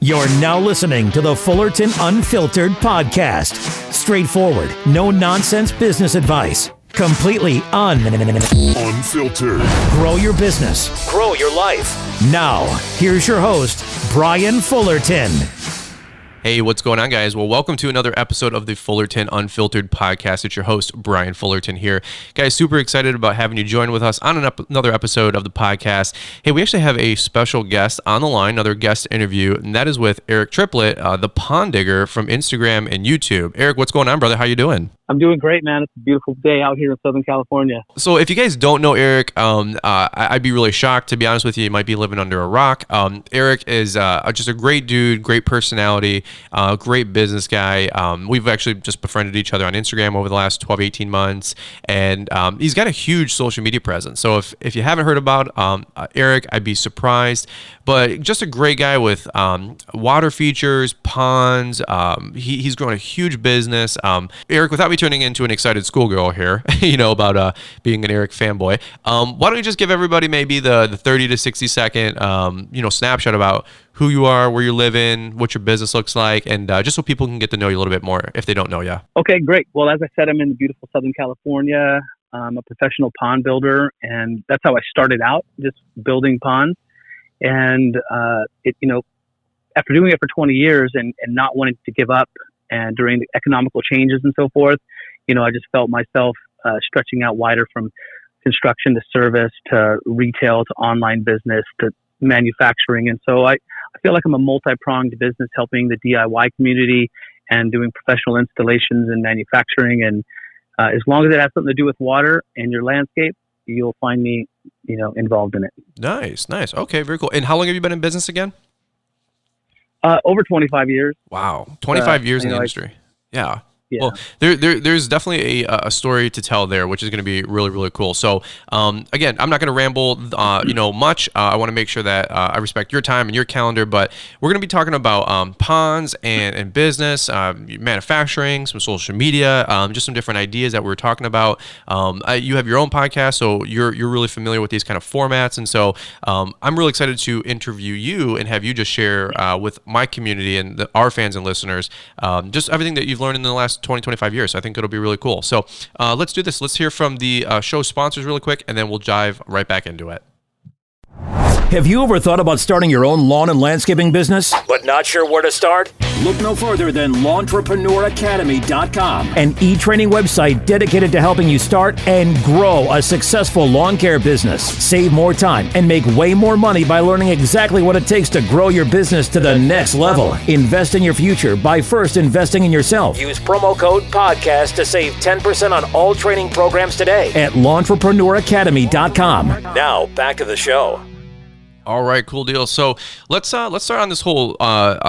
You're now listening to the Fullerton Unfiltered podcast. Straightforward, no nonsense business advice. Completely unfiltered. Grow your business. Grow your life. Now, here's your host, Brian Fullerton. Hey, what's going on, guys? Well, welcome to another episode of the Fullerton Unfiltered podcast. It's your host, Brian Fullerton here. Guys, super excited about having you join with us on another episode of the podcast. Hey, we actually have a special guest on the line, another guest interview, and that is with Eric Triplett, the pond digger from Instagram and YouTube. Eric, what's going on, brother? How you doing? I'm doing great, man. It's a beautiful day out here in Southern California. So if you guys don't know Eric, I'd be really shocked, to be honest with you. You might be living under a rock. Eric is just a great dude, great personality, great business guy. We've actually just befriended each other on Instagram over the last 12, 18 months. And he's got a huge social media presence. So if you haven't heard about Eric, I'd be surprised. But just a great guy with water features, ponds. He's grown a huge business. Eric, without me turning into an excited schoolgirl here, about being an Eric fanboy, why don't you just give everybody maybe the 30 to 60 second, snapshot about who you are, where you're living, what your business looks like, and just so people can get to know you a little bit more if they don't know you. Okay, great. Well, as I said, I'm in beautiful Southern California. I'm a professional pond builder, and that's how I started out, just building ponds. And after doing it for 20 years and not wanting to give up, and during the economical changes and so forth, I just felt myself stretching out wider from construction to service to retail to online business to manufacturing. And so I feel like I'm a multi-pronged business helping the DIY community and doing professional installations and manufacturing. And as long as it has something to do with water and your landscape, you'll find me, involved in it. Nice. Okay, very cool. And how long have you been in business again? Over 25 years. Wow. 25 years in the industry. Yeah. Well, there's definitely a story to tell there, which is going to be really, really cool. So, again, I'm not going to ramble, much. I want to make sure that I respect your time and your calendar, but we're going to be talking about ponds and business, manufacturing, some social media, just some different ideas that we were talking about. You have your own podcast, so you're really familiar with these kind of formats, and so I'm really excited to interview you and have you just share with my community and our fans and listeners just everything that you've learned in the last 25 years. So I think it'll be really cool. So let's do this. Let's hear from the show sponsors really quick, and then we'll dive right back into it. Have you ever thought about starting your own lawn and landscaping business, but not sure where to start? Look no further than LawnTrepreneurAcademy.com, an e-training website dedicated to helping you start and grow a successful lawn care business. Save more time and make way more money by learning exactly what it takes to grow your business to the next level. Invest in your future by first investing in yourself. Use promo code PODCAST to save 10% on all training programs today at LawnTrepreneurAcademy.com. Now, back to the show. All right, cool deal. So let's start on this whole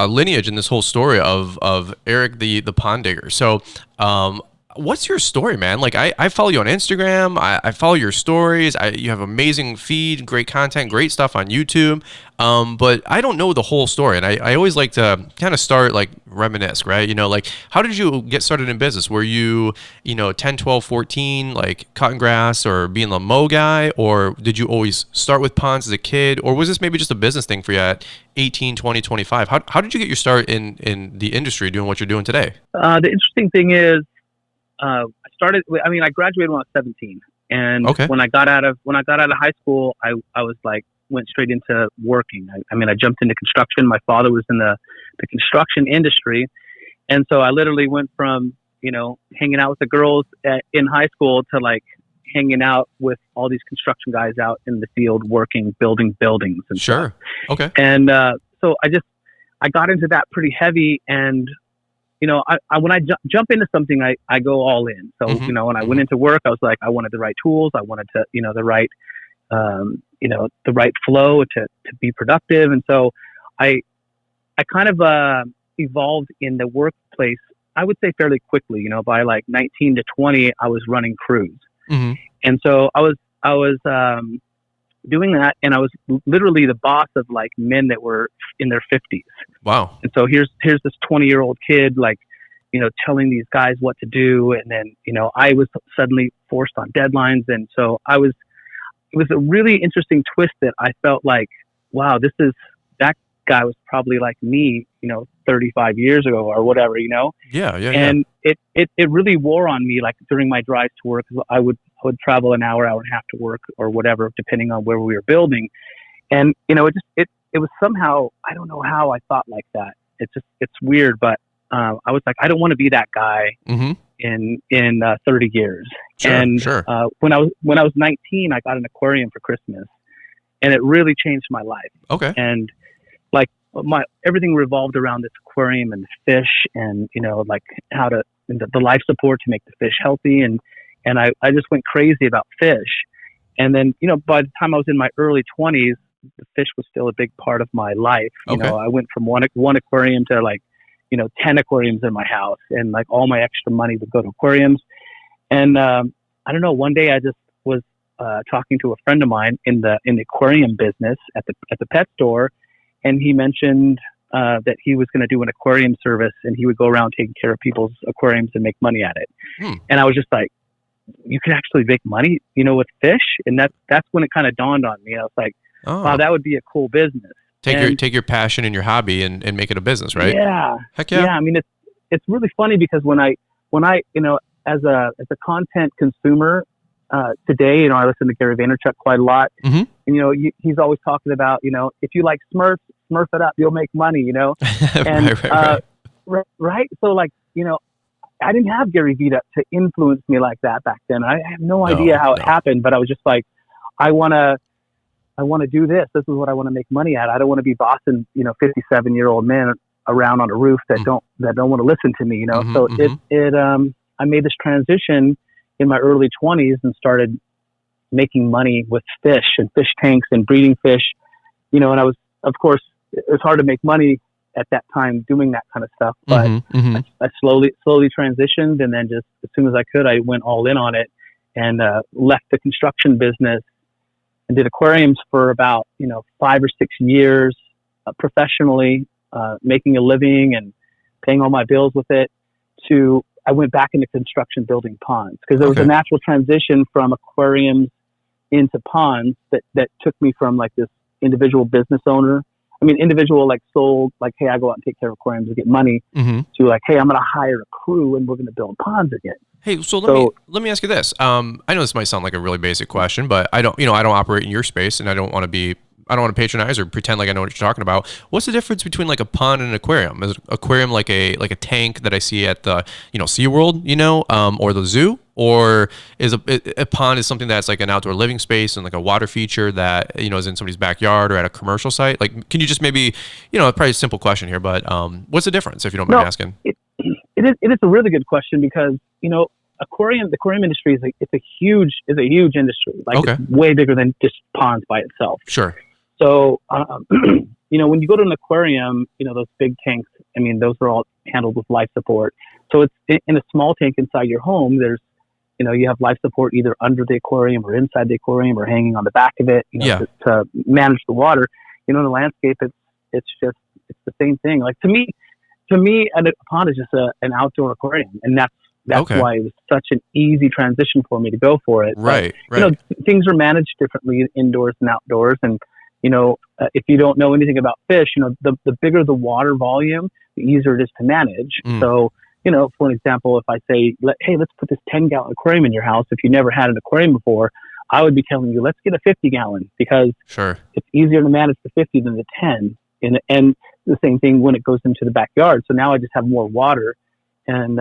lineage and this whole story of Eric the pond digger. So what's your story, man? Like I follow you on Instagram. I follow your stories. You have amazing feed, great content, great stuff on YouTube. But I don't know the whole story. And I always like to kind of start like reminisce, right? Like how did you get started in business? Were you, 10, 12, 14, like cutting grass or being the mow guy? Or did you always start with ponds as a kid? Or was this maybe just a business thing for you at 18, 20, 25? How did you get your start in the industry doing what you're doing today? The interesting thing is, I graduated when I was 17, and when I got out of high school, I was like, went straight into working. I jumped into construction. My father was in the construction industry. And so I literally went from, hanging out with the girls in high school to like hanging out with all these construction guys out in the field working, building buildings and stuff. Okay. And, so I got into that pretty heavy, and when I jump into something, I go all in. So, when I went into work, I was like, I wanted the right tools. I wanted to, the right flow to be productive. And so I kind of evolved in the workplace, I would say fairly quickly. By like 19 to 20, I was running crews. Mm-hmm. And so I was doing that, and I was literally the boss of like men that were in their 50s. Wow. And so here's this 20-year-old kid, like, telling these guys what to do. And then, I was suddenly forced on deadlines. And so it was a really interesting twist that I felt like, wow, guy was probably like me, 35 years ago or whatever, Yeah. and it really wore on me, like during my drives to work. I would travel an hour and a half to work or whatever, depending on where we were building. And, it was somehow, I don't know how I thought like that. It's weird, but I was like, I don't want to be that guy in 30 years. Sure. When I was 19, I got an aquarium for Christmas, and it really changed my life. Okay. And like everything revolved around this aquarium and fish, and like how to the life support to make the fish healthy, and I just went crazy about fish. And then by the time I was in my early 20s, the fish was still a big part of my life. Okay. I went from one aquarium to like 10 aquariums in my house, and like all my extra money would go to aquariums. And I don't know, one day I just was talking to a friend of mine in the aquarium business at the pet store, and he mentioned that he was going to do an aquarium service, and he would go around taking care of people's aquariums and make money at it. And I was just like, you can actually make money, with fish? And that's when it kind of dawned on me. I was like, wow, that would be a cool business. Take your passion and your hobby and make it a business, right? Yeah. Heck yeah. Yeah. I mean, it's really funny because when I as a content consumer today, I listen to Gary Vaynerchuk quite a lot. And he's always talking about, if you like Smurf it up, you'll make money. And right. So like, I didn't have Gary Vee to influence me like that back then. I have no idea how it happened, but I was just like, I want to do this. This is what I want to make money at. I don't want to be bossing, 57-year-old men around on a roof that don't want to listen to me, So I made this transition in my early 20s and started making money with fish and fish tanks and breeding fish, and I was, of course, it was hard to make money at that time doing that kind of stuff, but I slowly transitioned, and then just as soon as I could, I went all in on it and left the construction business and did aquariums for about 5 or 6 years professionally, making a living and paying all my bills with it. I went back into construction, building ponds, because there was a natural transition from aquariums into ponds that took me from like this individual business owner. I mean, individual like sold like, hey, I go out and take care of aquariums to get money, to like, hey, I'm going to hire a crew and we're going to build ponds again. Hey, so let me ask you this. I know this might sound like a really basic question, but I don't operate in your space, and I don't want to patronize or pretend like I know what you're talking about. What's the difference between like a pond and an aquarium? Is an aquarium like a tank that I see at the SeaWorld, or the zoo, or is a pond is something that's like an outdoor living space and like a water feature that is in somebody's backyard or at a commercial site? Like, can you just maybe probably a simple question here, but what's the difference if you don't mind asking? It is a really good question because the aquarium industry is a huge industry. Like it's way bigger than just ponds by itself. Sure. So when you go to an aquarium, those big tanks, I mean, those are all handled with life support. So it's in a small tank inside your home. There's you have life support either under the aquarium or inside the aquarium or hanging on the back of it, to manage the water. In the landscape, it's the same thing. Like to me, a pond is just an outdoor aquarium, and that's why it was such an easy transition for me to go for it. Right. But, things are managed differently indoors and outdoors, and if you don't know anything about fish, the bigger the water volume, the easier it is to manage. So, for an example, if I say, hey, let's put this 10-gallon aquarium in your house. If you never had an aquarium before, I would be telling you, let's get a 50-gallon because it's easier to manage the 50 than the 10. And the same thing when it goes into the backyard. So now I just have more water. And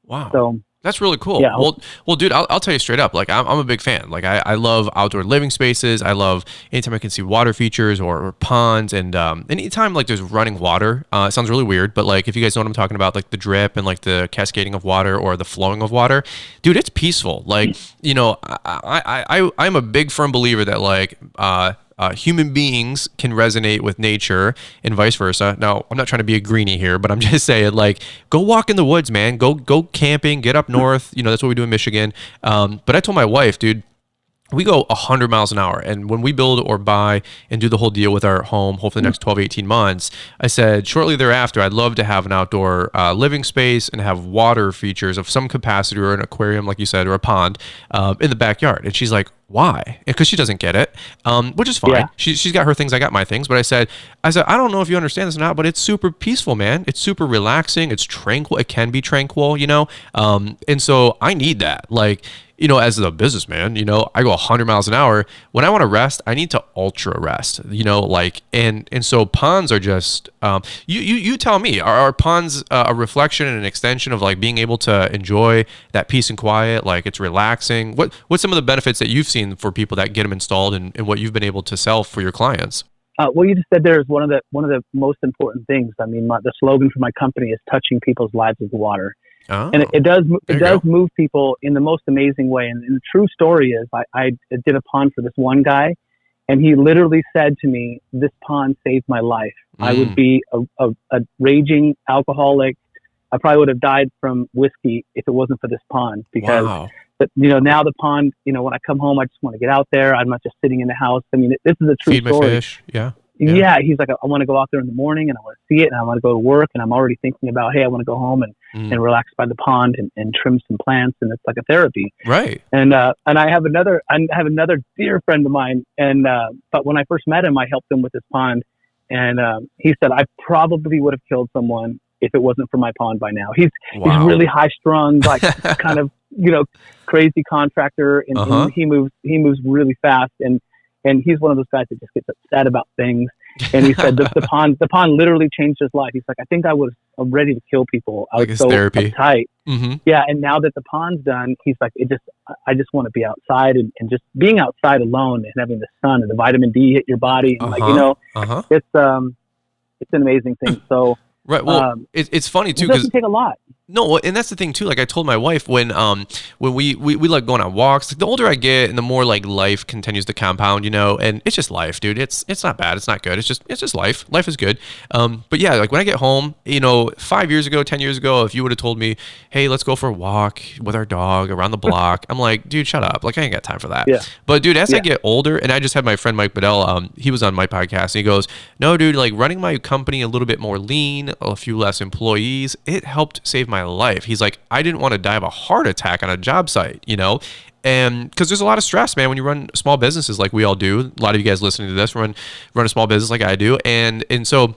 wow. So that's really cool. Yeah. Well, dude, I'll tell you straight up. Like, I'm a big fan. Like, I love outdoor living spaces. I love anytime I can see water features or ponds, and anytime like there's running water. It sounds really weird, but like if you guys know what I'm talking about, like the drip and like the cascading of water or the flowing of water, dude, it's peaceful. Like, I'm a big firm believer that like human beings can resonate with nature and vice versa. Now, I'm not trying to be a greenie here, but I'm just saying, like, go walk in the woods, man. Go camping, get up north. That's what we do in Michigan. But I told my wife, dude, we go 100 miles an hour. And when we build or buy and do the whole deal with our home, hopefully the next 12, 18 months, I said, shortly thereafter, I'd love to have an outdoor living space and have water features of some capacity, or an aquarium, like you said, or a pond in the backyard. And she's like, why? Because she doesn't get it, which is fine. Yeah. She's got her things, I got my things. But I said, I don't know if you understand this or not, but it's super peaceful, man. It's super relaxing. It's tranquil. It can be tranquil, you know? And so I need that. Like, you know, as a businessman, you know, I go 100 miles an hour. When I want to rest, I need to ultra rest, you know, like, and so ponds are just, you tell me, are ponds a reflection and an extension of like being able to enjoy that peace and quiet? Like, it's relaxing. What's some of the benefits that you've seen for people that get them installed, and what you've been able to sell for your clients? What you just said there is one of the most important things. I mean, the slogan for my company is touching people's lives with water. Oh, and it does move people in the most amazing way. And the true story is I did a pond for this one guy, and he literally said to me, "This pond saved my life. I would be a raging alcoholic. I probably would have died from whiskey if it wasn't for this pond." Because, wow. but, you know, now the pond, you know, when I come home, I just want to get out there. I'm not just sitting in the house. I mean, this is a true Feed my story. fish. Yeah. Yeah, he's like, I want to go out there in the morning, and I want to see it, and I want to go to work, and I'm already thinking about, hey, I want to go home and relax by the pond and trim some plants, and it's like a therapy. Right. And I have another dear friend of mine, and but when I first met him, I helped him with his pond, and he said I probably would have killed someone if it wasn't for my pond by now. He's really high strung, like kind of, you know, crazy contractor, and he moves really fast, and he's one of those guys that just gets upset about things. And he said the pond literally changed his life. He's like, I think I was ready to kill people. I was so therapy. uptight. Mm-hmm. Yeah. And now that the pond's done, he's like, I just want to be outside, and just being outside alone and having the sun and the vitamin D hit your body. And like, you know, it's an amazing thing. So, right. Well, it's funny too, it doesn't take a lot. No, and that's the thing too. Like I told my wife when we like going on walks. Like, the older I get, and the more like life continues to compound, you know. And it's just life, dude. It's not bad. It's not good. It's just life. Life is good. But yeah, like when I get home, you know, 5 years ago, 10 years ago, if you would have told me, hey, let's go for a walk with our dog around the block, I'm like, dude, shut up. Like I ain't got time for that. Yeah. But dude, as I get older, and I just had my friend Mike Bedell, he was on my podcast, and he goes, no, dude, like running my company a little bit more lean, a few less employees, it helped save my life. He's like, I didn't want to die of a heart attack on a job site, you know? And because there's a lot of stress, man, when you run small businesses like we all do. A lot of you guys listening to this run a small business like I do. And so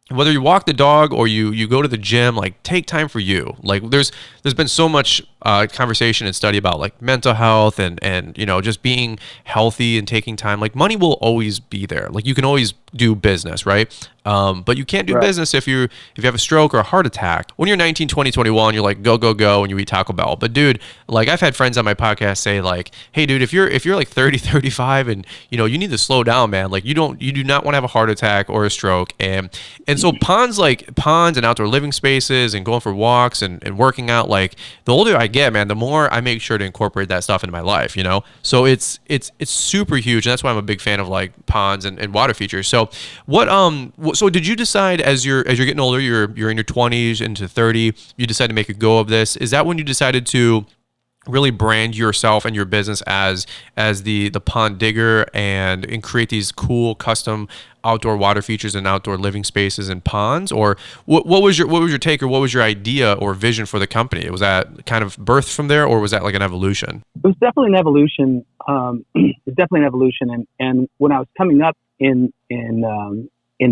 whether you walk the dog or you go to the gym, like take time for you. Like there's been so much conversation and study about like mental health and you know, just being healthy and taking time. Like money will always be there. Like you can always do business, right? But you can't do business if you have a stroke or a heart attack. When you're 19, 20, 21, you're like go and you eat Taco Bell. But dude, like I've had friends on my podcast say like, hey dude, if you're like 30, 35 and you know, you need to slow down, man. Like you do not want to have a heart attack or a stroke. And so ponds and outdoor living spaces and going for walks and working out, like the older I get, man, the more I make sure to incorporate that stuff into my life, you know? So it's super huge. And that's why I'm a big fan of like ponds and water features. So so did you decide as you're getting older, you're in your 20s into 30, you decided to make a go of this? Is that when you decided to really brand yourself and your business as the pond digger and create these cool custom outdoor water features and outdoor living spaces and ponds? Or what was your take, or what was your idea or vision for the company? Was that kind of birthed from there, or was that like an evolution? It was definitely an evolution. It's definitely an evolution. And when I was coming up in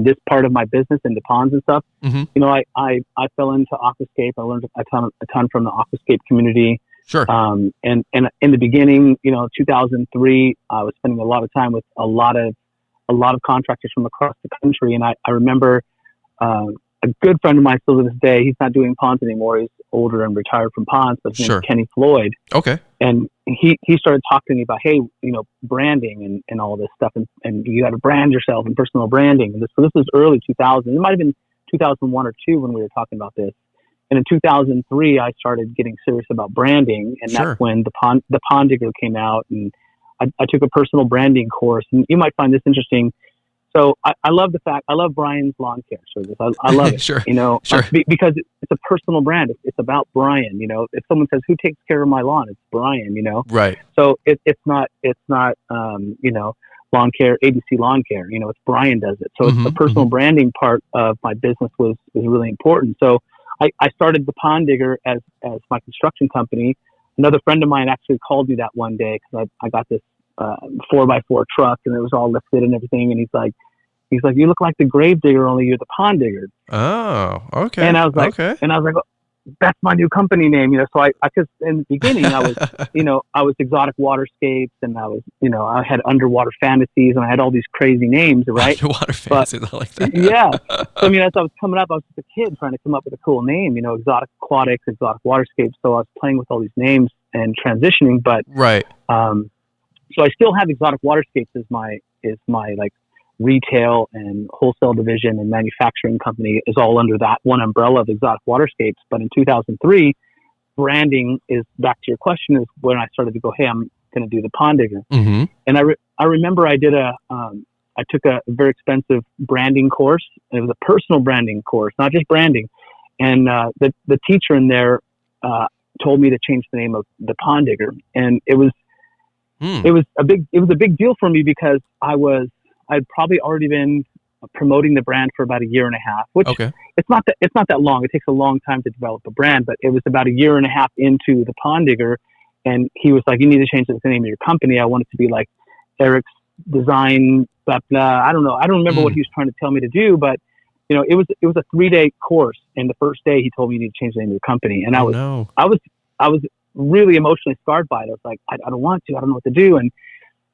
this part of my business, in the ponds and stuff, you know, I fell into aquascape. I learned a ton from the aquascape community. Sure. And in the beginning, you know, 2003, I was spending a lot of time with a lot of contractors from across the country. And I remember a good friend of mine still to this day. He's not doing ponds anymore. He's older and retired from ponds, but his name is Kenny Floyd. Okay. And he started talking to me about, hey, you know, branding and all this stuff, and you got to brand yourself and personal branding. And this was early 2000. It might have been 2001 or 2 when we were talking about this. And in 2003, I started getting serious about branding, and that's when the Pond Digger came out, and I took a personal branding course. And you might find this interesting. So I love the fact, I love Brian's Lawn Care Service. I love it, Sure. you know, Sure. because it's a personal brand. It's about Brian, you know. If someone says, who takes care of my lawn? It's Brian, you know. Right. So it's not, you know, lawn care, ABC Lawn Care, you know, it's Brian does it. So it's the personal branding part of my business was really important. So I started the Pond Digger as my construction company. Another friend of mine actually called me that one day because I got this 4x4 truck and it was all lifted and everything. And he's like, you look like the grave digger, only you're the pond digger. Oh, okay. And I was like, oh, that's my new company name, you know. So I cause in the beginning I was, you know, I was Exotic Waterscapes and I was, you know, I had Underwater Fantasies and I had all these crazy names, right? Underwater Fantasies, I like that. Yeah. So I mean, as I was coming up, I was just a kid trying to come up with a cool name, you know, Exotic Aquatics, Exotic Waterscapes. So I was playing with all these names and transitioning, but right. So I still have Exotic Waterscapes as my like retail and wholesale division and manufacturing company is all under that one umbrella of Exotic Waterscapes. But in 2003, branding is, back to your question, is when I started to go, hey, I'm going to do the Pond Digger. Mm-hmm. And I remember I did I took a very expensive branding course. And it was a personal branding course, not just branding. And the teacher in there told me to change the name of the Pond Digger. And it was a big deal for me because I'd probably already been promoting the brand for about a year and a half, which it's not that long. It takes a long time to develop a brand, but it was about a year and a half into the Pond Digger. And he was like, you need to change the name of your company. I want it to be like Eric's Design, blah, blah. I don't know. I don't remember what he was trying to tell me to do, but you know, it was a 3-day course. And the first day he told me you need to change the name of your company. And I was really emotionally scarred by it. I was like, I don't want to, I don't know what to do. And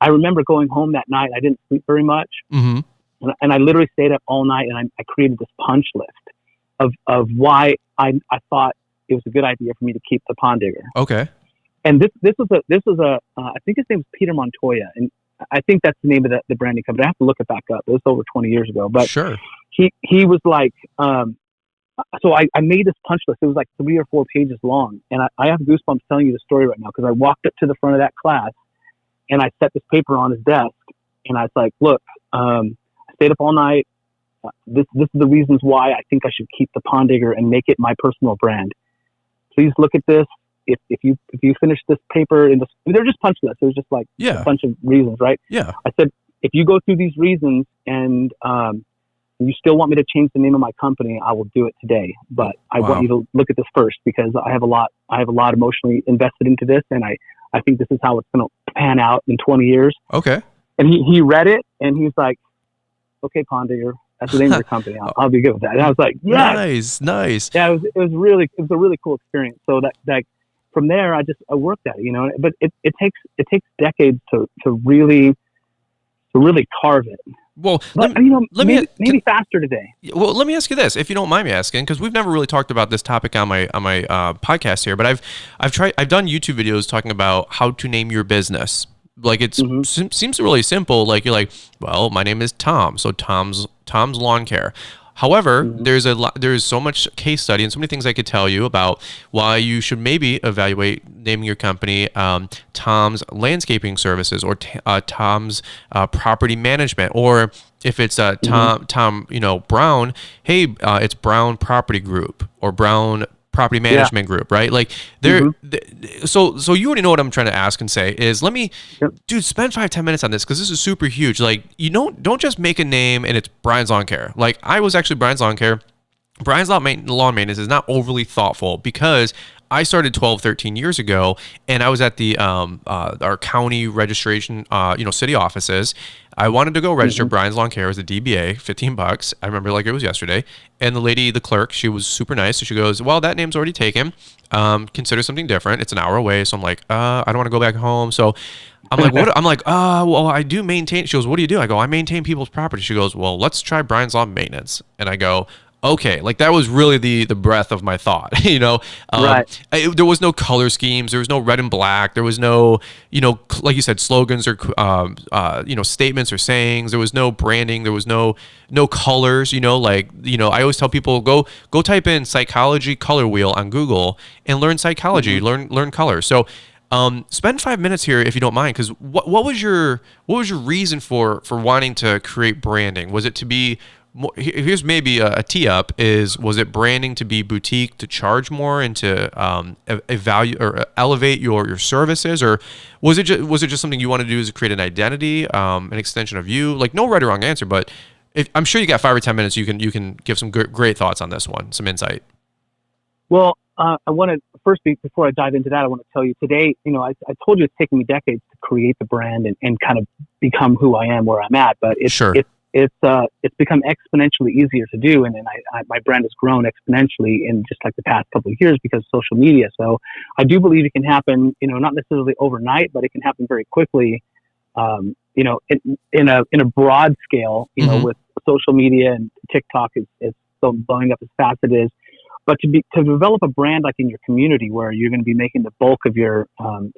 I remember going home that night. I didn't sleep very much. Mm-hmm. And I literally stayed up all night and I created this punch list of why I thought it was a good idea for me to keep the Pond Digger. Okay. And this was I think his name was Peter Montoya. And I think that's the name of the branding company. I have to look it back up. It was over 20 years ago, but sure. He was like, so I made this punch list. It was like 3 or 4 pages long. And I have goosebumps telling you the story right now because I walked up to the front of that class and I set this paper on his desk and I was like, look, I stayed up all night. This is the reasons why I think I should keep the Pond Digger and make it my personal brand. Please look at this. If you finish this paper they're just punch lists. It was just like a bunch of reasons, right? Yeah. I said, if you go through these reasons and you still want me to change the name of my company, I will do it today. But I want you to look at this first because I have a lot emotionally invested into this, and I think this is how it's going to pan out in 20 years. Okay. And he read it and he's like, okay, Pond Digger, that's the name of your company. I'll be good with that. And I was like, yes. Nice. Yeah, it was a really cool experience. So that from there, I worked at it, you know, but it takes decades to really carve it. Well, maybe faster today. Well, let me ask you this, if you don't mind me asking, because we've never really talked about this topic on my podcast here, but I've done YouTube videos talking about how to name your business. Like seems really simple. Like you're like, well, my name is Tom, so Tom's Lawn Care. However, there's so much case study and so many things I could tell you about why you should maybe evaluate naming your company Tom's Landscaping Services or Tom's Property Management, or if it's Tom Brown, hey, it's Brown Property Group or Brown Property Management Group, right? Like so you already know what I'm trying to ask and say is dude, spend 5-10 minutes on this because this is super huge. Like, you don't just make a name and it's Brian's Lawn Care. Like, I was actually Brian's Lawn Care. Brian's Lawn Maintenance is not overly thoughtful because I started 12, 13 years ago, and I was at the our county registration, city offices. I wanted to go register Brian's Lawn Care as a DBA, $15. I remember like it was yesterday. And the lady, the clerk, she was super nice. So she goes, well, that name's already taken. Consider something different. It's an hour away. So I'm like, I don't want to go back home. So I'm like, what? I'm like, well, I do maintain. She goes, what do you do? I go, I maintain people's property. She goes, well, let's try Brian's Lawn Maintenance. And I go, okay, like that was really the breadth of my thought, right. There was no color schemes. There was no red and black. There was no, like you said, slogans or, statements or sayings. There was no branding. There was no colors, I always tell people, go type in psychology color wheel on Google and learn psychology, learn color. So Spend 5 minutes here, if you don't mind, because what was your reason for wanting to create branding? Was it to be more, here's maybe a tee up, was it branding to be boutique, to charge more, and to evaluate or elevate your services, or was it just something you want to do is create an identity, an extension of you? Like, no right or wrong answer, but I'm sure you got 5 or 10 minutes. You can give some great thoughts on this one, some insight. Well, I want to first, before I dive into that, I want to tell you today, I told you it's taken me decades to create the brand and kind of become who I am, where I'm at, but it's become exponentially easier to do. And my brand has grown exponentially in just like the past couple of years because of social media. So I do believe it can happen, not necessarily overnight, but it can happen very quickly, in a broad scale, with social media, and TikTok is so blowing up as fast as it is. But to develop a brand like in your community where you're going to be making the bulk of your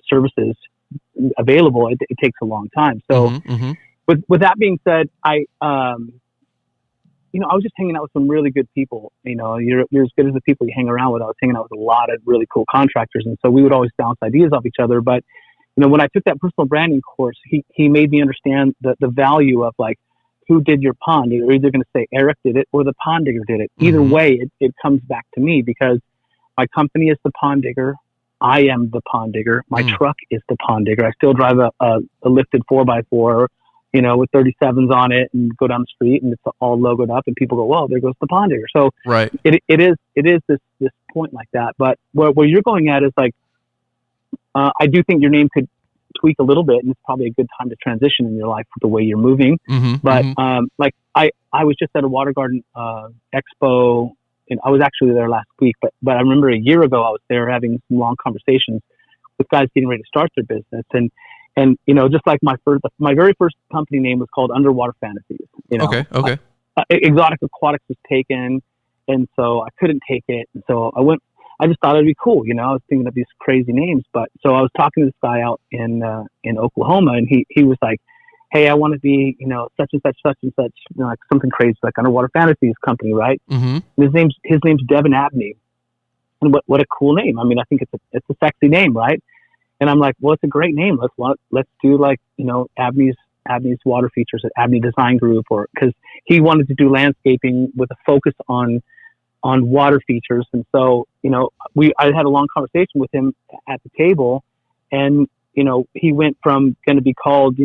services available, it takes a long time. So with that being said, I was just hanging out with some really good people. You're as good as the people you hang around with. I was hanging out with a lot of really cool contractors, and so we would always bounce ideas off each other. But when I took that personal branding course, he made me understand the value of like, who did your pond? You're either going to say Eric did it or the pond digger did it. Either way, it comes back to me because my company is the pond digger. I am the pond digger. My truck is the pond digger. I still drive a lifted 4x4, with 37s on it, and go down the street and it's all logoed up and people go, well, there goes the pond digger. So right. It is this point like that. But where you're going at is like, I do think your name could tweak a little bit, and it's probably a good time to transition in your life with the way you're moving. But like I was just at a water garden expo, and I was actually there last week, but I remember a year ago I was there having some long conversations with guys getting ready to start their business, and just like my very first company name was called Underwater Fantasies. Okay. Exotic Aquatics was taken, and so I couldn't take it, and so I just thought it'd be cool, I was thinking of these crazy names. But so I was talking to this guy out in Oklahoma, and he was like, hey, I want to be, such and such, like something crazy, like Underwater Fantasies company, right? And his name's Devin Abney. And what a cool name. I mean, I think it's a sexy name, right? And I'm like, well, it's a great name. Let's do like, Abney's water features at Abney Design Group, or because he wanted to do landscaping with a focus on water features. And so, I had a long conversation with him at the table, and, he went from going to be called,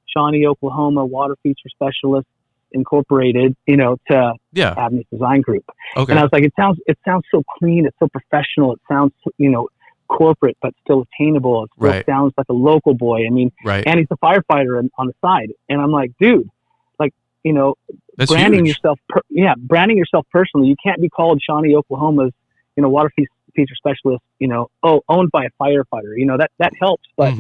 Shawnee, Oklahoma Water Feature Specialist Incorporated, to Abney's Design Group. Okay. And I was like, it sounds so clean. It's so professional. It sounds, corporate, but still attainable. It still sounds like a local boy. I mean, and he's a firefighter on the side. And I'm like, dude, like, that's branding huge. branding yourself personally. You can't be called Shawnee, Oklahoma's, water feature specialist, owned by a firefighter. That helps, but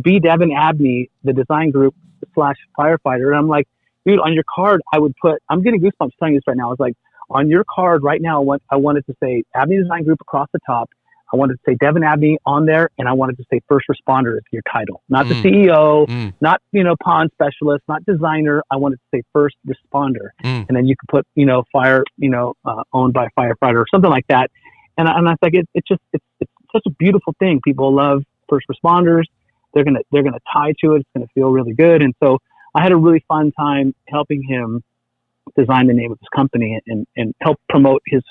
be Devin Abney, the design group / firefighter. And I'm like, dude, on your card, I would put, I'm getting goosebumps telling you this right now. I was like, on your card right now, I wanted to say Abney Design Group across the top. I wanted to say Devin Abney on there, and I wanted to say first responder as your title, not the CEO, not, pond specialist, not designer. I wanted to say first responder. And then you could put, fire, owned by a firefighter or something like that. And I was like, it's such a beautiful thing. People love first responders. They're going to tie to it. It's going to feel really good. And so I had a really fun time helping him design the name of his company and help promote his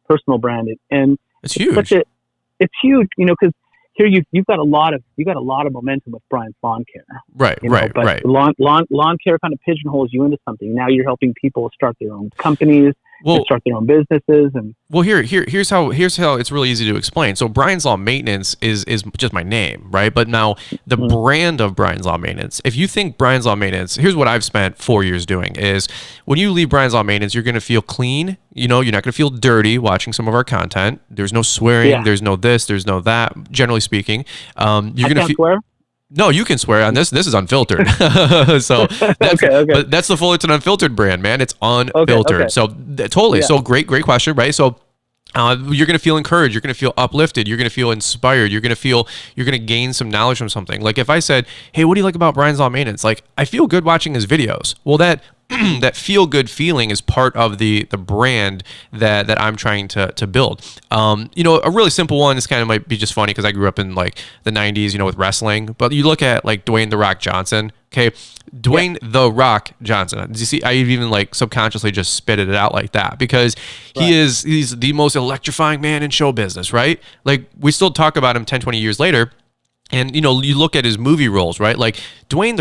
personal brand. And it's huge. It's huge, because here you've got a lot of momentum with Brian's Lawn Care, right? But lawn care kind of pigeonholes you into something. Now you're helping people start their own companies, start their own businesses, and here's how it's really easy to explain. So Brian's Lawn Maintenance is just my name, right? But now the brand of Brian's Lawn Maintenance. If you think Brian's Lawn Maintenance, here's what I've spent 4 years doing: is when you leave Brian's Lawn Maintenance, you're going to feel clean. You're not going to feel dirty watching some of our content. There's no swearing. There's no this. There's no that. Generally speaking, you're going to swear. No, you can swear on this. This is unfiltered. So that's, but that's the Fullerton Unfiltered brand, man. It's unfiltered. Okay. So totally. Yeah. So great question, right? So you're going to feel encouraged. You're going to feel uplifted. You're going to feel inspired. You're going to gain some knowledge from something. Like if I said, hey, what do you like about Brian's Law Maintenance? Like, I feel good watching his videos. Well, that that feel good feeling is part of the brand that I'm trying to build. A really simple one, this kind of might be just funny because I grew up in like the 90s, with wrestling, but you look at like Dwayne "The Rock" Johnson. Okay. Dwayne "The Rock" Johnson. Did you see? I even like subconsciously just spitted it out like that because he's the most electrifying man in show business, right? Like we still talk about him 10, 20 years later. And, you look at his movie roles, right? Like Dwayne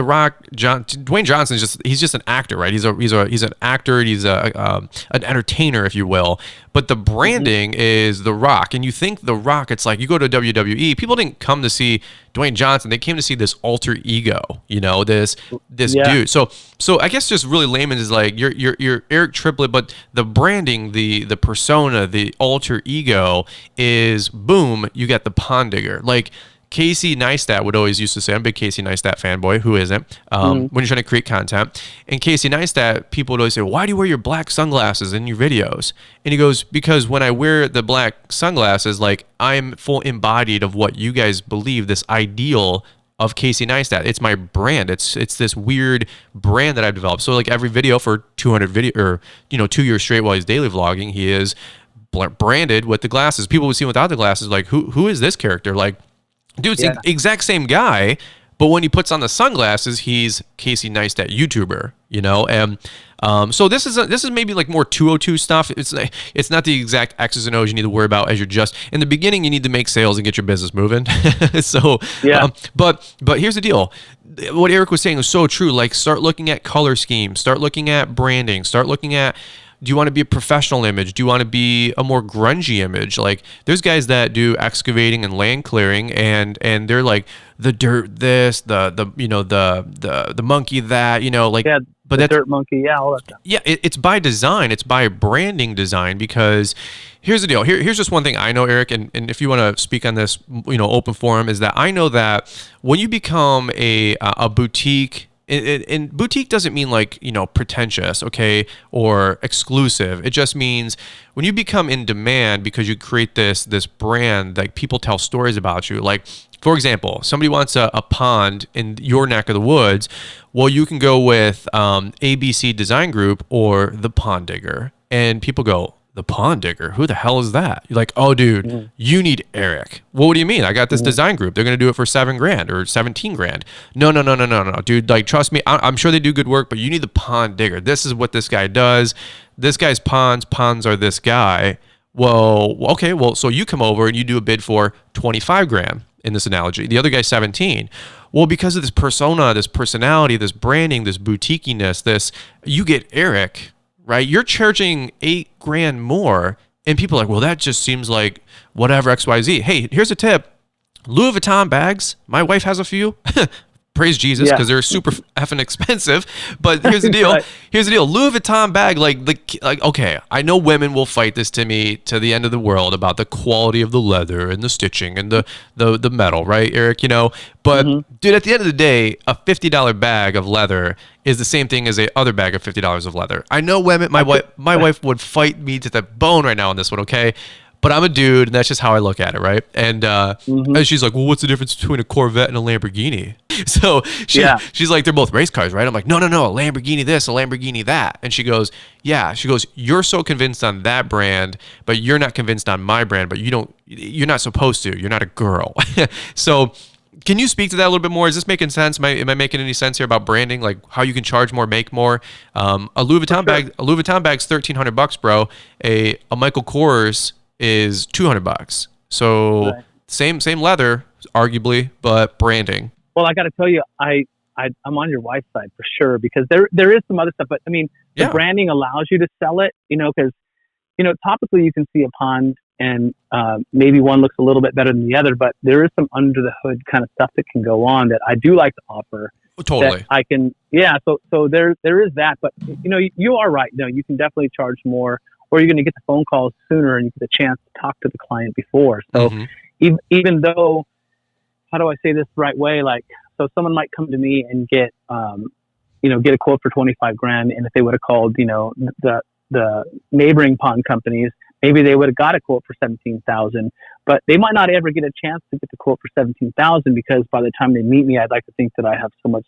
Johnson he's just an actor, right? He's an actor. He's an entertainer, if you will. But the branding is The Rock. And you think The Rock, it's like you go to WWE, people didn't come to see Dwayne Johnson. They came to see this alter ego, this dude. So I guess just really layman is like you're Eric Triplett, but the branding, the persona, the alter ego is boom, you got the pond digger. Like Casey Neistat would always used to say, I'm a big Casey Neistat fanboy. Who isn't? When you're trying to create content. And Casey Neistat, people would always say, why do you wear your black sunglasses in your videos? And he goes, because when I wear the black sunglasses, like I'm full embodied of what you guys believe, this ideal of Casey Neistat. It's my brand. It's this weird brand that I've developed. So like every video for 200 video or 2 years straight while he's daily vlogging, he is branded with the glasses. People would see him without the glasses, like who is this character? Like, dude, it's the exact same guy, but when he puts on the sunglasses, he's Casey Neistat YouTuber, and so this is maybe like more 202 stuff. It's not the exact X's and O's you need to worry about as you're just in the beginning. You need to make sales and get your business moving. So but here's the deal. What Eric was saying is so true. Like start looking at color schemes, start looking at branding, start looking at. Do you want to be a professional image? Do you want to be a more grungy image? Like there's guys that do excavating and land clearing and they're like the dirt this, the monkey that, but the dirt monkey, all that stuff. Yeah, it's by design, it's by branding design because here's the deal. Here's just one thing I know, Eric, and if you want to speak on this, open forum, is that I know that when you become a boutique. And boutique doesn't mean like, pretentious, okay, or exclusive. It just means when you become in demand because you create this brand, like people tell stories about you. Like, for example, somebody wants a pond in your neck of the woods. Well, you can go with ABC Design Group or the Pond Digger. And people go, the Pond Digger? Who the hell is that? You're like, oh, dude, you need Eric. Well, what do you mean? I got this design group. They're going to do it for $7,000 or $17,000. No, dude. Like, trust me. I'm sure they do good work, but you need the Pond Digger. This is what this guy does. This guy's ponds are this guy. Well, okay. Well, so you come over and you do a bid for $25,000 in this analogy. The other guy's 17. Well, because of this persona, this personality, this branding, this boutiquiness, you get Eric. Right, you're charging $8,000 more, and people are like, well, that just seems like whatever XYZ. Hey, here's a tip: Louis Vuitton bags. My wife has a few. Praise Jesus, because they're super effing expensive. But here's the deal. Right. Here's the deal. Louis Vuitton bag, like okay, I know women will fight this to me to the end of the world about the quality of the leather and the stitching and the metal, right, Eric? But dude, at the end of the day, a $50 bag of leather is the same thing as a other bag of $50 of leather. I know women. My wife would fight me to the bone right now on this one. Okay. But I'm a dude, and that's just how I look at it, right? And she's like, well, what's the difference between a Corvette and a Lamborghini? So she's like, they're both race cars, right? I'm like, no, a Lamborghini this, a Lamborghini that. And she goes, you're so convinced on that brand, but you're not convinced on my brand, but you're not supposed to. You're not a girl. So can you speak to that a little bit more? Is this making sense? Am I making any sense here about branding? Like how you can charge more, make more? A Louis Vuitton bag's $1,300, bro. A Michael Kors is $200. So same leather, arguably, but branding. Well, I got to tell you, I'm on your wife's side for sure because there is some other stuff, but I mean, the branding allows you to sell it, because topically you can see a pond and maybe one looks a little bit better than the other, but there is some under the hood kind of stuff that can go on that I do like to offer. Totally. I can, So there is that, but you are right. No, you can definitely charge more. Or you're going to get the phone calls sooner and you get a chance to talk to the client before. So even though, how do I say this the right way? Like, so someone might come to me and get a quote for $25,000. And if they would have called, the neighboring pond companies, maybe they would have got a quote for 17,000, but they might not ever get a chance to get the quote for 17,000 because by the time they meet me, I'd like to think that I have so much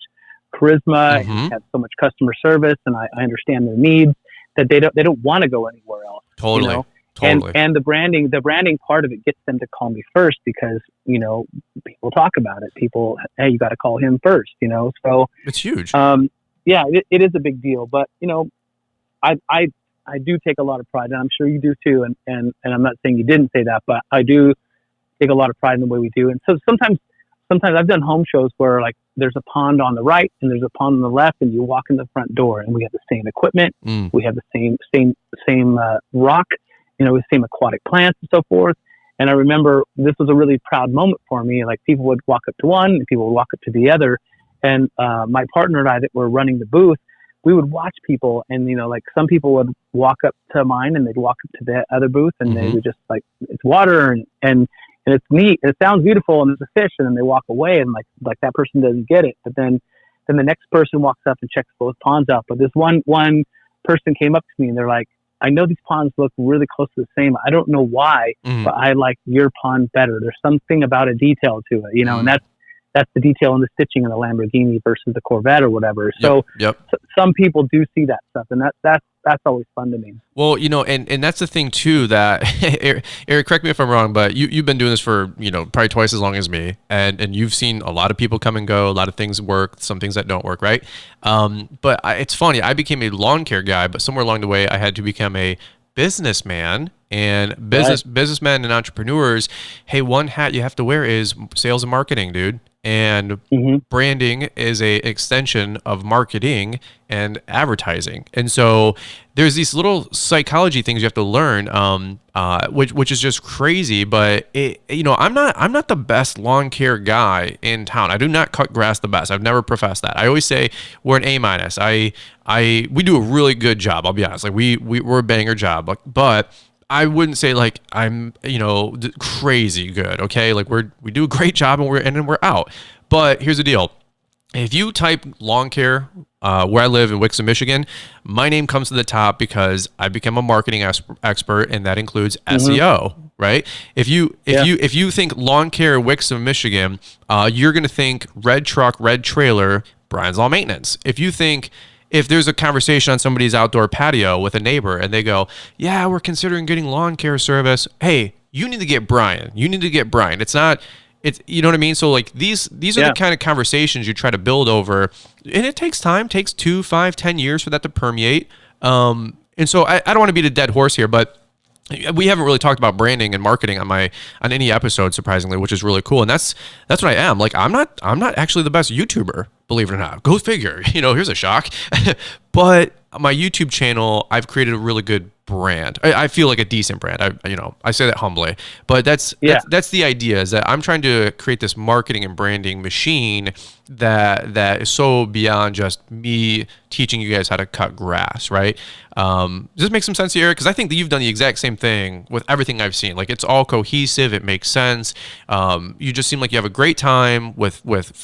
charisma and have so much customer service, and I understand their needs that they don't want to go anywhere else. Totally. You know? Totally. And the branding part of it gets them to call me first because, you know, people talk about it. People, hey, you got to call him first, you know? So it's huge. Yeah, it is a big deal, but you know, I do take a lot of pride, and I'm sure you do too. And I'm not saying you didn't say that, but I do take a lot of pride in the way we do. And so sometimes I've done home shows where like there's a pond on the right and there's a pond on the left, and you walk in the front door and we have the same equipment. We have the same rock, you know, the same aquatic plants and so forth. And I remember this was a really proud moment for me. Like people would walk up to one and people would walk up to the other. And my partner and I that were running the booth, we would watch people, and you know, like some people would walk up to mine and they'd walk up to the other booth and they would just like, it's water and it's neat. It sounds beautiful and there's a fish, and then they walk away and like that person doesn't get it. But then the next person walks up and checks both ponds out. But this one person came up to me and they're like, I know these ponds look really close to the same. I don't know why, but I like your pond better. There's something about a detail to it, you know, and that's the detail in the stitching in the Lamborghini versus the Corvette or whatever. So some people do see that stuff, and that's always fun to me. Well, you know, and that's the thing too, that Eric, correct me if I'm wrong, but you've been doing this for, you know, probably twice as long as me, and you've seen a lot of people come and go, a lot of things work, some things that don't work, right? But it's funny, I became a lawn care guy, but somewhere along the way I had to become a businessman. And businessmen and entrepreneurs, hey, one hat you have to wear is sales and marketing, dude. And branding is a extension of marketing and advertising. And so there's these little psychology things you have to learn, which is just crazy. But you know, I'm not the best lawn care guy in town. I do not cut grass the best. I've never professed that. I always say we're an A-. We do a really good job. I'll be honest. Like we're a banger job. But I wouldn't say like I'm, you know, crazy good. Okay. Like we do a great job and we're out. But here's the deal. If you type lawn care, where I live in Wixom, Michigan, my name comes to the top because I became a marketing expert, and that includes SEO, right? If you think lawn care, Wixom, Michigan, you're going to think red truck, red trailer, Brian's Lawn Maintenance. If there's a conversation on somebody's outdoor patio with a neighbor and they go, yeah, we're considering getting lawn care service. Hey, you need to get Brian. You know what I mean? So like these are the kind of conversations you try to build over, and it takes time, takes 2, 5, 10 years for that to permeate. And so I don't want to beat a dead horse here, but we haven't really talked about branding and marketing on any episode, surprisingly, which is really cool. And that's what I am. Like I'm not actually the best YouTuber, believe it or not. Go figure. You know, here's a shock. But my YouTube channel, I've created a really good brand. I feel like a decent brand. I say that humbly, but that's the idea, is that I'm trying to create this marketing and branding machine that is so beyond just me teaching you guys how to cut grass, right? Does this make some sense here, Eric? Because I think that you've done the exact same thing with everything I've seen. Like it's all cohesive. It makes sense. You just seem like you have a great time with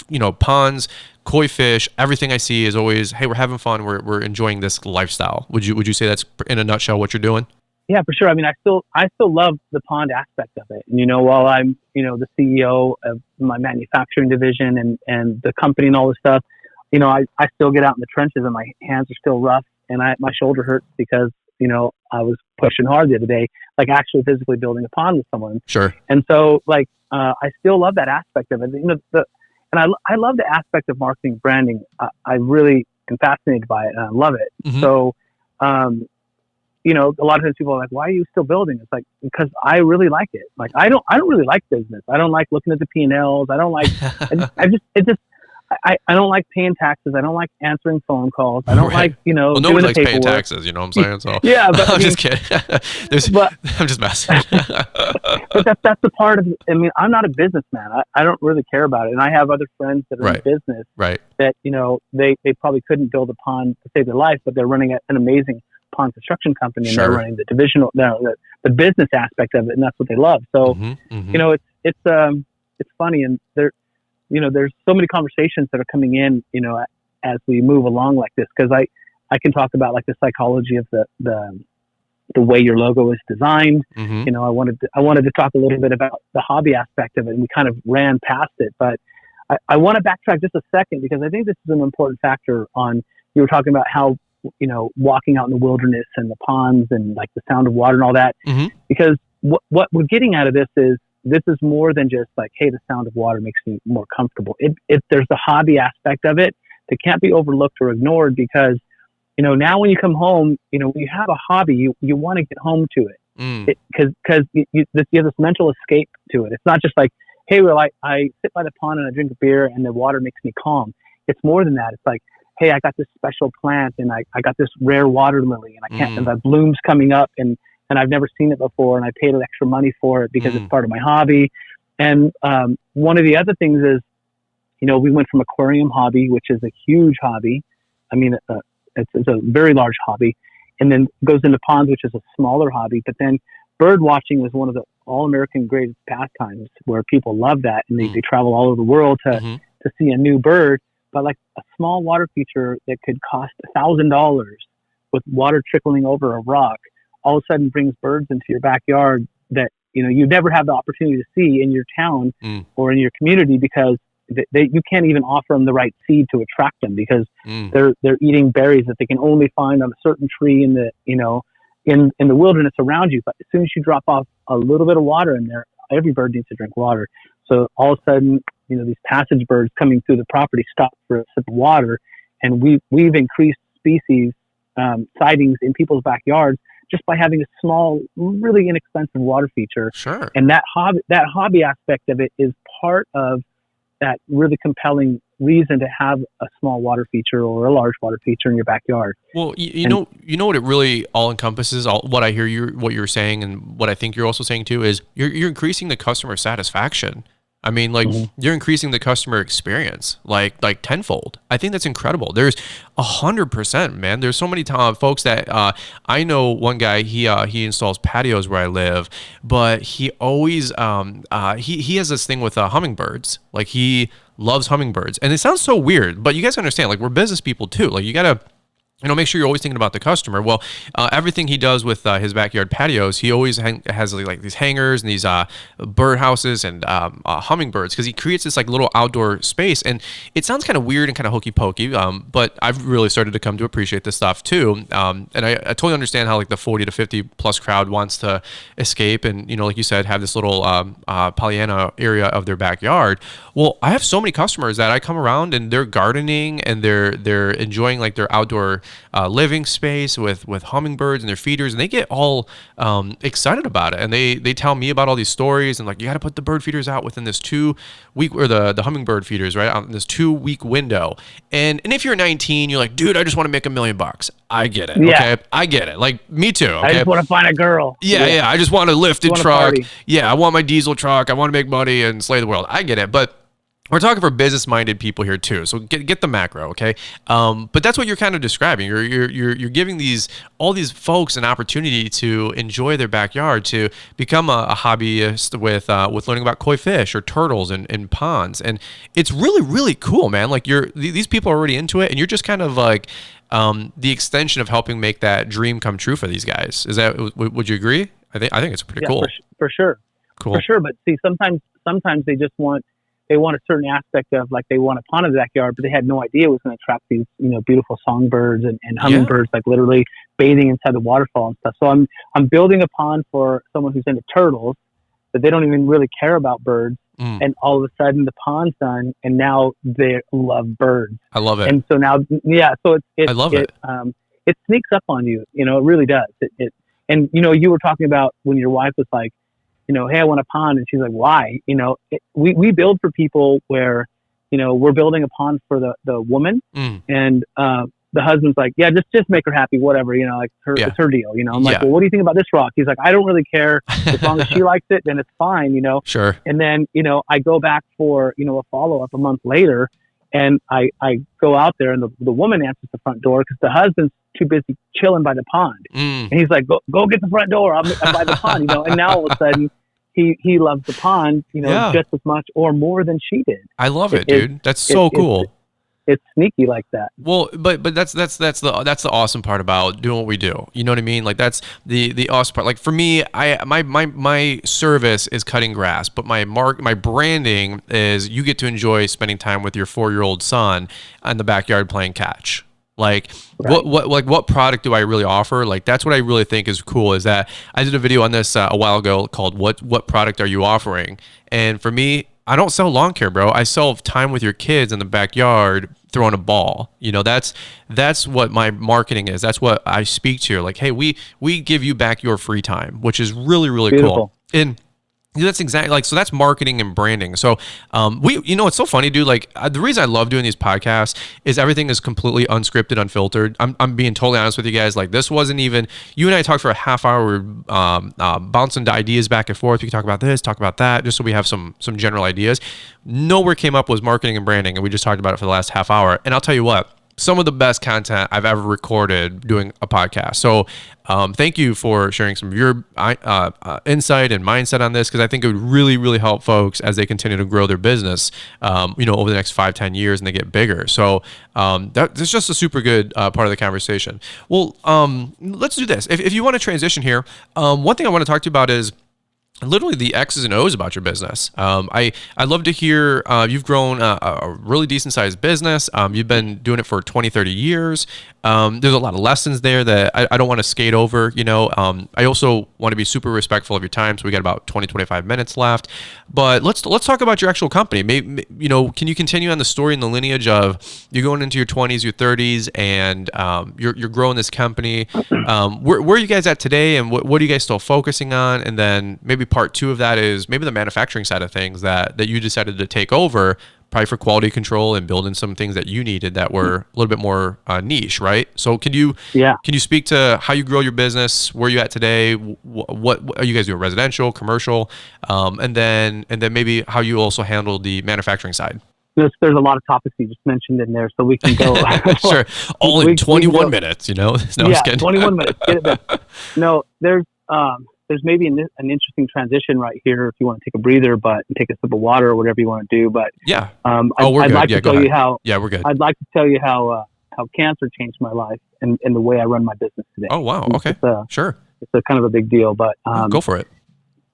you know, ponds, koi fish. Everything I see is always, hey, we're having fun. We're enjoying this lifestyle. Would you say that's in a nutshell what you're doing? Yeah, for sure. I mean, I still love the pond aspect of it. And, you know, while I'm, you know, the CEO of my manufacturing division and the company and all this stuff, you know, I still get out in the trenches and my hands are still rough and my shoulder hurts because, you know, I was pushing hard the other day, like actually physically building a pond with someone. Sure. And so like, I still love that aspect of it. You know, I love the aspect of marketing, branding. I really am fascinated by it and I love it. So, you know, a lot of times people are like, why are you still building? It's like, because I really like it. Like, I don't really like business. I don't like looking at the P&Ls. I don't like, I don't like paying taxes. I don't like answering phone calls. I don't like, you know, well, nobody likes paying taxes, you know what I'm saying? So yeah, but I'm just kidding. I'm just messing. But that's the part of, I mean, I'm not a businessman. I don't really care about it. And I have other friends that are in business that, you know, they probably couldn't build a pond to save their life, but they're running an amazing pond construction company and they're running the divisional, the business aspect of it. And that's what they love. So, you know, it's funny. And you know, there's so many conversations that are coming in, you know, as we move along like this, because I can talk about like the psychology of the the way your logo is designed. Mm-hmm. You know, I wanted to talk a little bit about the hobby aspect of it, and we kind of ran past it. But I want to backtrack just a second, because I think this is an important factor on, you were talking about how, you know, walking out in the wilderness and the ponds and like the sound of water and all that, Mm-hmm. because what we're getting out of this is more than just like, hey, the sound of water makes me more comfortable. There's the hobby aspect of it that can't be overlooked or ignored, because, you know, now when you come home, you know, when you have a hobby, you want to get home to it, because you have this mental escape to it. It's not just like, hey, well, I sit by the pond and I drink a beer and the water makes me calm. It's more than that. It's like, hey, I got this special plant and I got this rare water lily, and I can't, and the bloom's coming up, and I've never seen it before, and I paid extra money for it because it's part of my hobby. And one of the other things is, you know, we went from aquarium hobby, which is a huge hobby. I mean, it's a very large hobby, and then goes into ponds, which is a smaller hobby. But then bird watching is one of the all-American greatest pastimes, where people love that, and they travel all over the world to see a new bird. But like a small water feature that could cost $1,000 with water trickling over a rock, all of a sudden brings birds into your backyard that, you know, you never have the opportunity to see in your town or in your community, because you can't even offer them the right seed to attract them, because they're eating berries that they can only find on a certain tree in the, you know, in the wilderness around you. But as soon as you drop off a little bit of water in there, every bird needs to drink water. So all of a sudden, you know, these passage birds coming through the property stop for a sip of water, and we've increased species sightings in people's backyards just by having a small, really inexpensive water feature. Sure. And that hobby aspect of it is part of that really compelling reason to have a small water feature or a large water feature in your backyard. Well, you know what it really all encompasses. What I hear what you're saying, and what I think you're also saying too, is you're increasing the customer satisfaction. I mean, like, you're increasing the customer experience like tenfold. I think that's incredible. There's 100%, man. There's so many folks that I know. One guy, he installs patios where I live, but he always he has this thing with hummingbirds. Like, he loves hummingbirds, and it sounds so weird, but you guys understand. Like, we're business people too. Like, you gotta, you know, make sure you're always thinking about the customer. Well, everything he does with his backyard patios, he always has like these hangers and these bird houses and hummingbirds, because he creates this like little outdoor space. And it sounds kind of weird and kind of hokey pokey, but I've really started to come to appreciate this stuff too. And I totally understand how like the 40 to 50 plus crowd wants to escape and, you know, like you said, have this little Pollyanna area of their backyard. Well, I have so many customers that I come around and they're gardening and they're enjoying like their outdoor living space with hummingbirds and their feeders, and they get all excited about it, and they tell me about all these stories, and like, you got to put the bird feeders out within this 2 week, or the hummingbird feeders, right, on this 2 week window. And if you're 19, you're like, dude, I just want to make $1 million. I get it. Yeah. Okay, I get it. Like, me too. Okay? I just want to find a girl. Yeah. I just want a lifted truck. Party. Yeah, I want my diesel truck. I want to make money and slay the world. I get it, but we're talking for business-minded people here too, so get the macro, okay? But that's what you're kind of describing. You're giving all these folks an opportunity to enjoy their backyard, to become a hobbyist with learning about koi fish or turtles and ponds, and it's really, really cool, man. Like, these people are already into it, and you're just kind of like the extension of helping make that dream come true for these guys. Would you agree? I think it's pretty cool. For sure. Cool. For sure, but see, sometimes they just want a certain aspect of, like, they want a pond in the backyard, but they had no idea it was going to attract these, you know, beautiful songbirds and hummingbirds, like literally bathing inside the waterfall and stuff. So I'm building a pond for someone who's into turtles, but they don't even really care about birds. And all of a sudden the pond's done, and now they love birds. I love it. And so now, so I love it. It sneaks up on you, you know, it really does. And, you know, you were talking about when your wife was like, you know, hey, I want a pond. And she's like, why? You know, we build for people where, you know, we're building a pond for the woman, and the husband's like, yeah, just make her happy, whatever, you know, like it's her deal, you know. I'm like, well, what do you think about this rock? He's like, I don't really care. As long as she likes it, then it's fine, you know. Sure. And then, you know, I go back for, you know, a follow-up a month later, and I go out there, and the woman answers the front door because the husband's too busy chilling by the pond. And he's like, go get the front door. I'm by the pond, you know. And now all of a sudden he loves the pond, you know, just as much or more than she did. I love it, dude. That's so cool. it's sneaky like that. Well, but that's the awesome part about doing what we do. You know what I mean? Like that's the awesome part. Like for me, my service is cutting grass, but my branding is you get to enjoy spending time with your 4-year-old son in the backyard playing catch. Like Right. what product do I really offer? Like that's what I really think is cool, is that I did a video on this a while ago called what product are you offering? And for me, I don't sell lawn care, bro. I sell time with your kids in the backyard throwing a ball. You know, that's what my marketing is. That's what I speak to. Like, hey, we give you back your free time, which is really, really Beautiful. cool. And that's exactly like, so that's marketing and branding. So, it's so funny, dude. Like the reason I love doing these podcasts is everything is completely unscripted, unfiltered. I'm being totally honest with you guys. Like this wasn't even, you and I talked for a half hour, bouncing ideas back and forth. We can talk about this, talk about that, just so we have some general ideas. Nowhere came up was marketing and branding. And we just talked about it for the last half hour. And I'll tell you what, some of the best content I've ever recorded doing a podcast. So thank you for sharing some of your insight and mindset on this, because I think it would really, really help folks as they continue to grow their business, over the next 5-10 years and they get bigger. So that's just a super good part of the conversation. Well, let's do this. If you want to transition here, one thing I want to talk to you about is literally the X's and O's about your business. I'd love to hear, you've grown a really decent sized business. You've been doing it for 20, 30 years. There's a lot of lessons there that I don't want to skate over. I also want to be super respectful of your time. So we got about 20, 25 minutes left, but let's talk about your actual company. Maybe, can you continue on the story and the lineage of you're going into your 20s, your 30s, and you're growing this company. Where are you guys at today, and what are you guys still focusing on? And then maybe part 2 of that is maybe the manufacturing side of things that you decided to take over, probably for quality control and building some things that you needed that were a little bit more niche, right? So can you speak to how you grow your business, where you at today, what are you guys doing, residential, commercial, and then maybe how you also handle the manufacturing side? There's a lot of topics you just mentioned in there, so we can go. Sure, all in 21 minutes. No, just kidding. 21 minutes. Get it done. No, there's maybe an interesting transition right here if you want to take a breather, but take a sip of water or whatever you want to do. But yeah, I'd like to tell you how. Yeah, we're good. I'd like to tell you how cancer changed my life and the way I run my business today. Oh wow, okay, sure. It's a kind of a big deal, but go for it.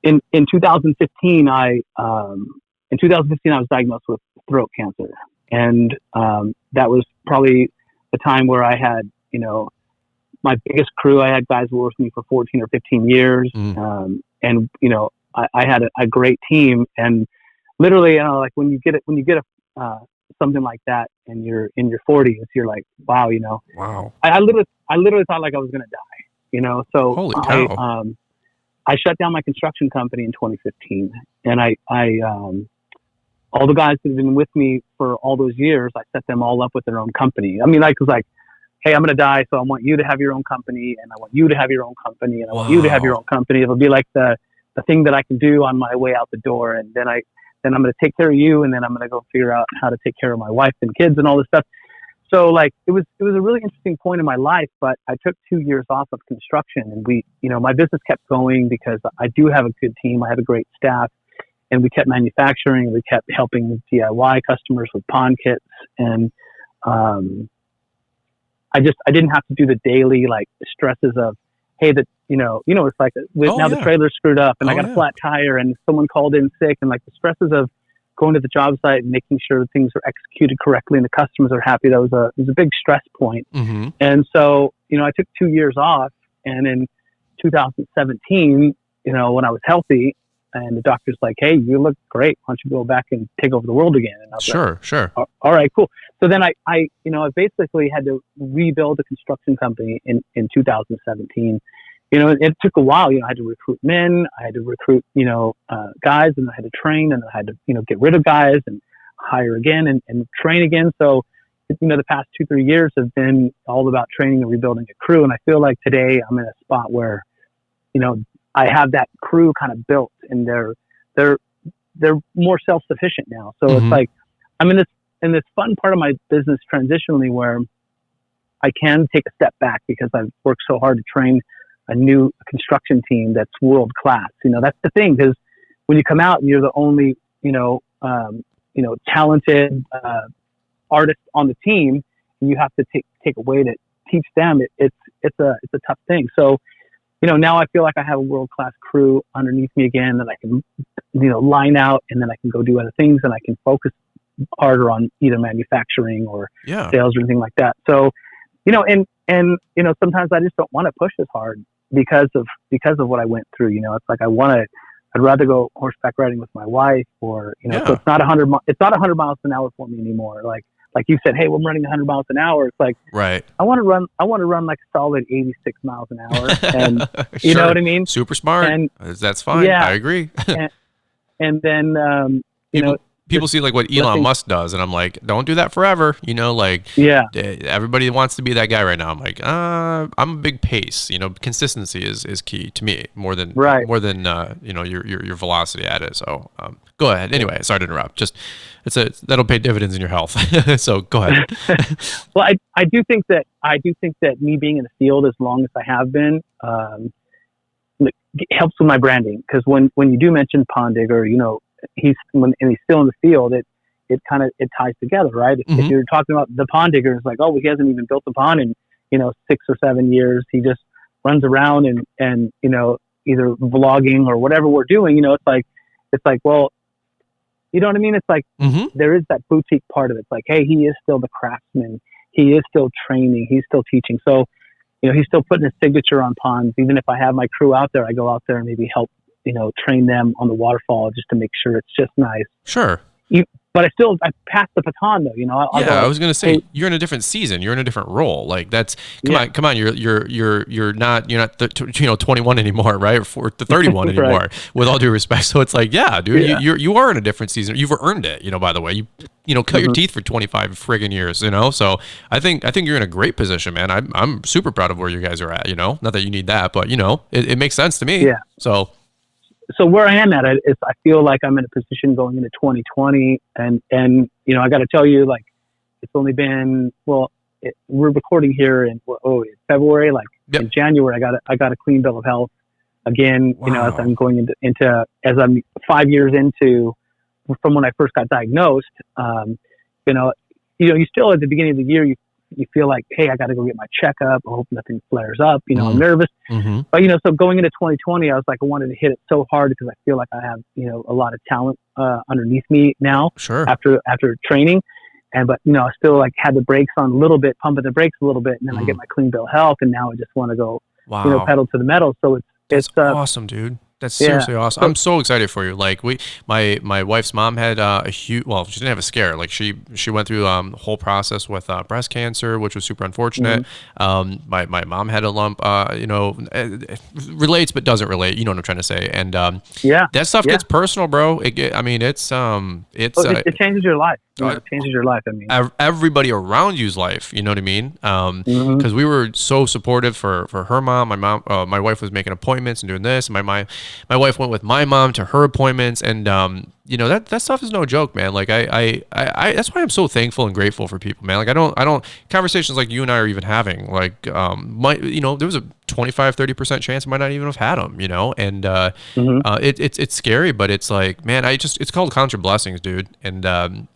In 2015, I was diagnosed with throat cancer, and that was probably the time where I had my biggest crew. I had guys who were with me for 14 or 15 years. And, I had a great team, and literally, like when you get something like that and you're in your 40s, you're like, wow, Wow. I literally thought like I was going to die, so holy cow. I shut down my construction company in 2015, and I all the guys that have been with me for all those years, I set them all up with their own company. I mean, it was like, hey, I'm going to die, so I want you to have your own company, and I want you to have your own company, and I want you to have your own company. It'll be like the thing that I can do on my way out the door, and then I'm going to take care of you, and then I'm going to go figure out how to take care of my wife and kids and all this stuff. So like it was a really interesting point in my life, but I took 2 years off of construction, and my business kept going because I do have a good team. I have a great staff, and we kept manufacturing. We kept helping DIY customers with pond kits, and I didn't have to do the daily stresses of, hey, it's like the trailer's screwed up and I got a flat tire and someone called in sick, and the stresses of going to the job site and making sure things are executed correctly and the customers are happy. That was a big stress point. Mm-hmm. And so, I took 2 years off, and in 2017, when I was healthy, and the doctor's like, hey, you look great. Why don't you go back and take over the world again? And I was sure. All right, cool. So then I basically had to rebuild a construction company in 2017. It took a while. I had to recruit men. I had to recruit, guys, and I had to train, and I had to, get rid of guys and hire again and train again. So, the past 2-3 years have been all about training and rebuilding a crew. And I feel like today I'm in a spot where, I have that crew kind of built, and they're more self-sufficient now. So It's like I'm in this fun part of my business transitionally where I can take a step back because I've worked so hard to train a new construction team that's world class. That's the thing, because when you come out and you're the only talented artists on the team, and you have to take away to teach them. It's a tough thing. So, now I feel like I have a world-class crew underneath me again that I can, line out, and then I can go do other things, and I can focus harder on either manufacturing or sales or anything like that. So, and sometimes I just don't want to push as hard because of what I went through. It's like I'd rather go horseback riding with my wife, or so it's not 100 miles an hour for me anymore. Like you said, hey, we're running 100 miles an hour. It's like, right. I want to run like a solid 86 miles an hour, and you know what I mean. Super smart, and that's fine. Yeah, I agree. and then people see like what Elon Musk does, and I'm like, don't do that forever. Everybody wants to be that guy right now. I'm like, I'm a big pace. Consistency is key to me more than your velocity at it. So go ahead. Anyway, sorry to interrupt. Just that'll pay dividends in your health. So go ahead. Well, I do think that me being in the field as long as I have been helps with my branding, because when you do mention Pond Digger, he's still in the field, it ties together, right? If you're talking about the pond digger, it's like, oh, he hasn't even built a pond in 6 or 7 years. He just runs around and either vlogging or whatever we're doing. It's like, well, you know what I mean? It's like there is that boutique part of it. It's like, hey, he is still the craftsman. He is still training. He's still teaching. So he's still putting his signature on ponds. Even if I have my crew out there, I go out there and maybe help train them on the waterfall just to make sure it's just nice. Sure. But I passed the baton though, I was going to say, you're in a different season. You're in a different role. Like that's, come on. You're not 21 anymore, right? Or 31 anymore, right. With all due respect. So it's like, yeah, dude, you are in a different season. You've earned it, by the way, you cut your teeth for 25 friggin' years, so I think you're in a great position, man. I'm super proud of where you guys are at, not that you need that, but it makes sense to me. Yeah. So where I am at it is I feel like I'm in a position going into 2020, and I got to tell you, like, it's only been, we're recording here in February. In January, I got a clean bill of health again. Wow. As I'm going into as I'm 5 years into from when I first got diagnosed. You still at the beginning of the year you feel like, hey, I got to go get my checkup. I hope nothing flares up. I'm nervous. But, so going into 2020, I was like, I wanted to hit it so hard because I feel like I have, a lot of talent underneath me now. Sure. After training. But I still like had the brakes on a little bit, pumping the brakes a little bit. And then I get my clean bill of health. And now I just want to go, pedal to the metal. So it's awesome, dude. That's seriously awesome. I'm so excited for you. Like my wife's mom had a huge, she didn't have a scare. Like she went through the whole process with breast cancer, which was super unfortunate. My mom had a lump, it relates, but doesn't relate. You know what I'm trying to say? And that stuff gets personal, bro. It changes your life. It changes your life. I mean, everybody around you's life. You know what I mean? Because we were so supportive for her mom. My wife was making appointments and doing this. And my wife went with my mom to her appointments, and that stuff is no joke, man. Like I that's why I'm so thankful and grateful for people, man. Like I don't conversations like you and I are even having. Like there was a 25-30% chance I might not even have had them, and it's scary, but it's like, man, it's called count your blessings, dude. And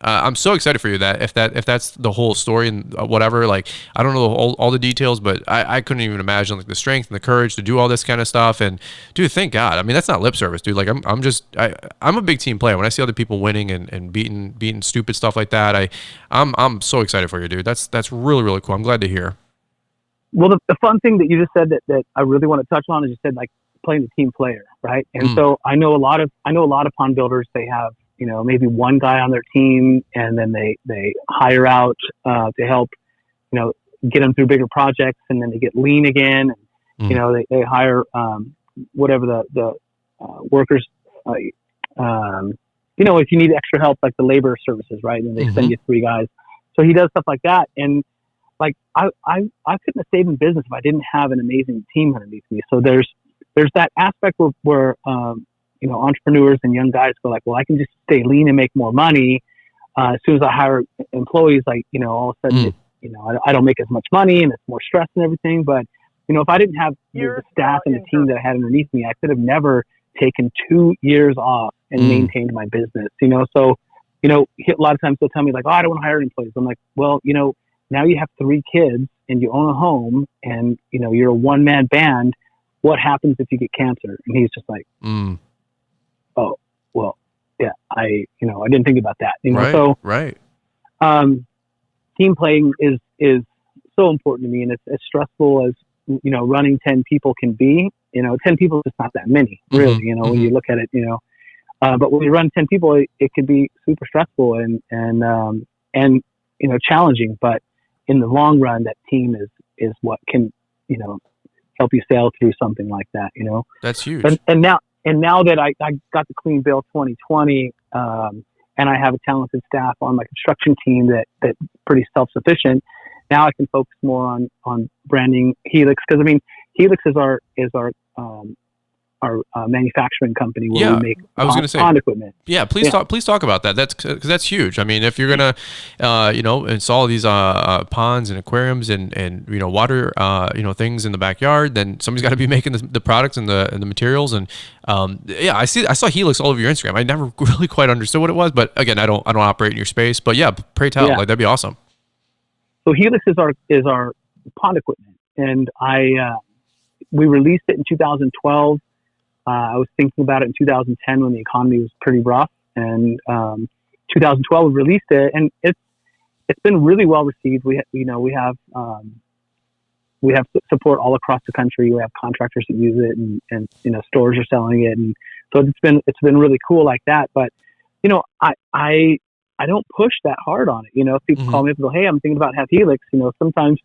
I'm so excited for you that if that's the whole story and whatever, like I don't know all the details, but I couldn't even imagine like the strength and the courage to do all this kind of stuff. And dude, thank God. I mean, that's not lip service, dude. Like I'm a big team player. When I see other people winning and beating stupid stuff like that, I'm so excited for you, dude. That's really, really cool. I'm glad to hear. Well, the fun thing that you just said that I really want to touch on is you said like playing the team player, right? And so I know a lot of pond builders. They have maybe one guy on their team, and then they hire out to help get them through bigger projects, and then they get lean again. And, they hire whatever the workers. If you need extra help, like the labor services, right? And they send you 3 guys. So he does stuff like that, and like I couldn't have stayed in business if I didn't have an amazing team underneath me. So there's that aspect where entrepreneurs and young guys go like, well, I can just stay lean and make more money. As soon as I hire employees, like all of a sudden, I don't make as much money and it's more stress and everything. But if I didn't have the staff and the team that I had underneath me, I could have never taken 2 years off and maintained my business. So a lot of times they'll tell me like, oh, I don't want to hire employees. I'm like, well, now you have 3 kids and you own a home and, you're a one-man band. What happens if you get cancer? And he's just like, oh, well, yeah, I didn't think about that. Right. Team playing is so important to me, and it's as stressful as, running 10 people can be. 10 people is just not that many, really, when you look at it, but when you run 10 people, it could be super stressful and challenging, but in the long run, that team is what can, help you sail through something like that, That's huge. And now that I got the clean bill 2020, and I have a talented staff on my construction team that's pretty self-sufficient, now I can focus more on branding Helix. Cause I mean, Helix is our manufacturing company where we make pond equipment. Yeah, please talk about that. That's huge. I mean, if you're gonna install these ponds and aquariums and water things in the backyard, then somebody's got to be making the products and the materials. And I saw Helix all over your Instagram. I never really quite understood what it was, but again, I don't operate in your space. But yeah, pray tell, like that'd be awesome. So Helix is our pond equipment, and we released it in 2012. I was thinking about it in 2010 when the economy was pretty rough, and 2012 we released it, and it's been really well received. We have support all across the country. We have contractors that use it, and stores are selling it, and so it's been really cool like that. But I don't push that hard on it. If people call me up and go, hey, I'm thinking about have Helix, sometimes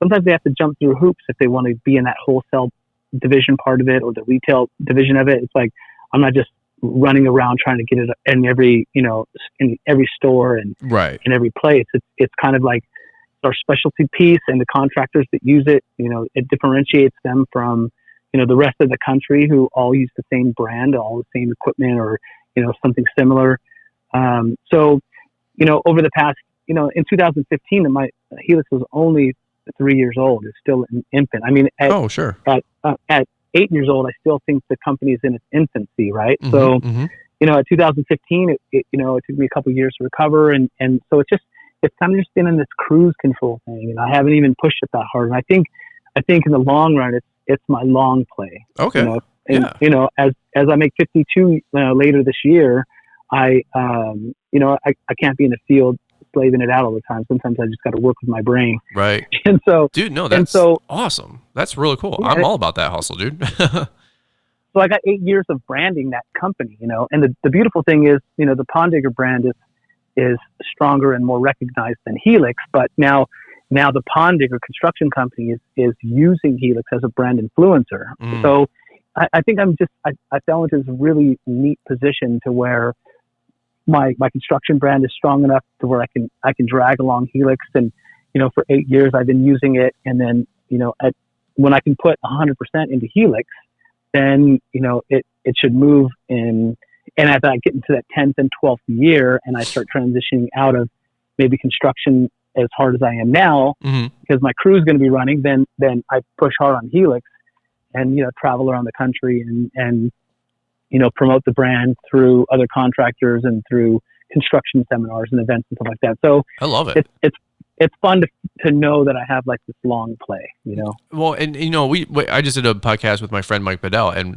they have to jump through hoops if they want to be in that wholesale division part of it or the retail division of it. It's like, I'm not just running around trying to get it in every, in every store and in every place. It's kind of like our specialty piece, and the contractors that use it, it differentiates them from, the rest of the country who all use the same brand, all the same equipment or, something similar. Over the past, in 2015, my Helix was only 3 years old. It's still an infant. I mean, at 8 years old, I still think the company is in its infancy, right? So, at 2015, it took me a couple of years to recover, and so it's kind of just been in this cruise control thing, and I haven't even pushed it that hard. And I think in the long run, it's my long play. Okay. As I make 52 later this year, I can't be in the field slaving it out all the time. Sometimes I just got to work with my brain. Right. And so, dude, no, that's awesome. That's really cool. Yeah, I'm all about that hustle, dude. So I got 8 years of branding that company, and the beautiful thing is, the Pond Digger brand is stronger and more recognized than Helix, but now the Pond Digger construction company is using Helix as a brand influencer. So I think I fell into this really neat position to where my construction brand is strong enough to where I can drag along Helix, and for 8 years I've been using it, and then when I can put 100% into Helix, then it should move in. And as I get into that 10th and 12th year, and I start transitioning out of maybe construction as hard as I am now, because my crew is going to be running, then I push hard on Helix, and travel around the country and promote the brand through other contractors and through construction seminars and events and stuff like that. So I love it. It's fun to know that I have like this long play, Well, and I just did a podcast with my friend Mike Bedell, and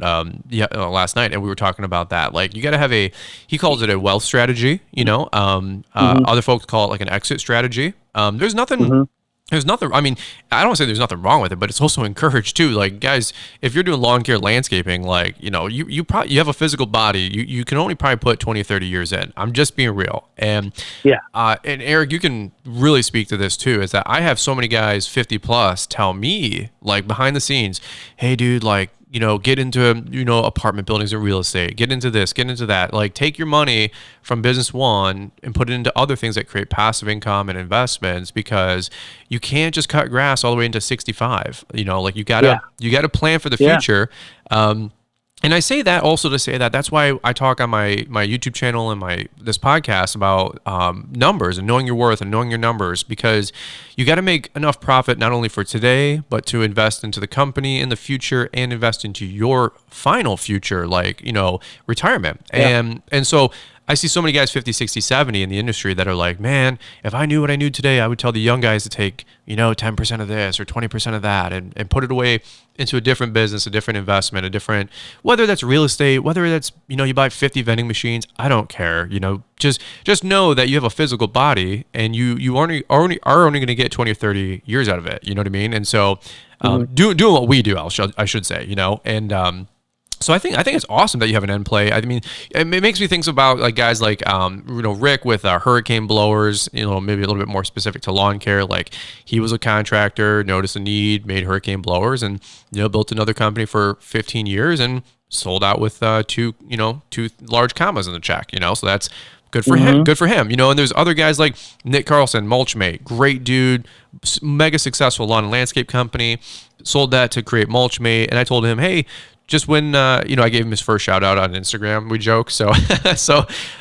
last night, and we were talking about that. Like, you got to have he calls it a wealth strategy. Other folks call it like an exit strategy. There's nothing. There's nothing. I mean, I don't want to say there's nothing wrong with it, but it's also encouraged too. Like, guys, if you're doing lawn care landscaping, like, you probably have a physical body. You can only probably put 20, 30 years in. I'm just being real. And and Eric, you can really speak to this too. Is that I have so many guys 50 plus tell me, like, behind the scenes, hey, dude, like, get into, apartment buildings or real estate, get into this, get into that. Like, take your money from business one and put it into other things that create passive income and investments, because you can't just cut grass all the way into 65. Like, you gotta plan for the future. And I say that also to say that that's why I talk on my YouTube channel and this podcast about numbers and knowing your worth and knowing your numbers, because you got to make enough profit not only for today, but to invest into the company in the future and invest into your final future, like, retirement. And so I see so many guys 50, 60, 70 in the industry that are like, man, if I knew what I knew today, I would tell the young guys to take, 10% of this or 20% of that and put it away into a different business, a different investment, a different, whether that's real estate, whether that's, you buy 50 vending machines, I don't care. Just know that you have a physical body and you are only going to get 20 or 30 years out of it. You know what I mean? And so doing what we do, I should say, and so I think it's awesome that you have an end play. I mean, it makes me think about like guys like Rick with hurricane blowers. Maybe a little bit more specific to lawn care. Like he was a contractor, noticed a need, made hurricane blowers, and built another company for 15 years and sold out with two large commas in the check. So that's good for him. Good for him. And there's other guys like Nick Carlson, Mulchmate, great dude, mega successful lawn and landscape company. Sold that to create Mulchmate, and I told him, hey. Just when I gave him his first shout out on Instagram, we joke. So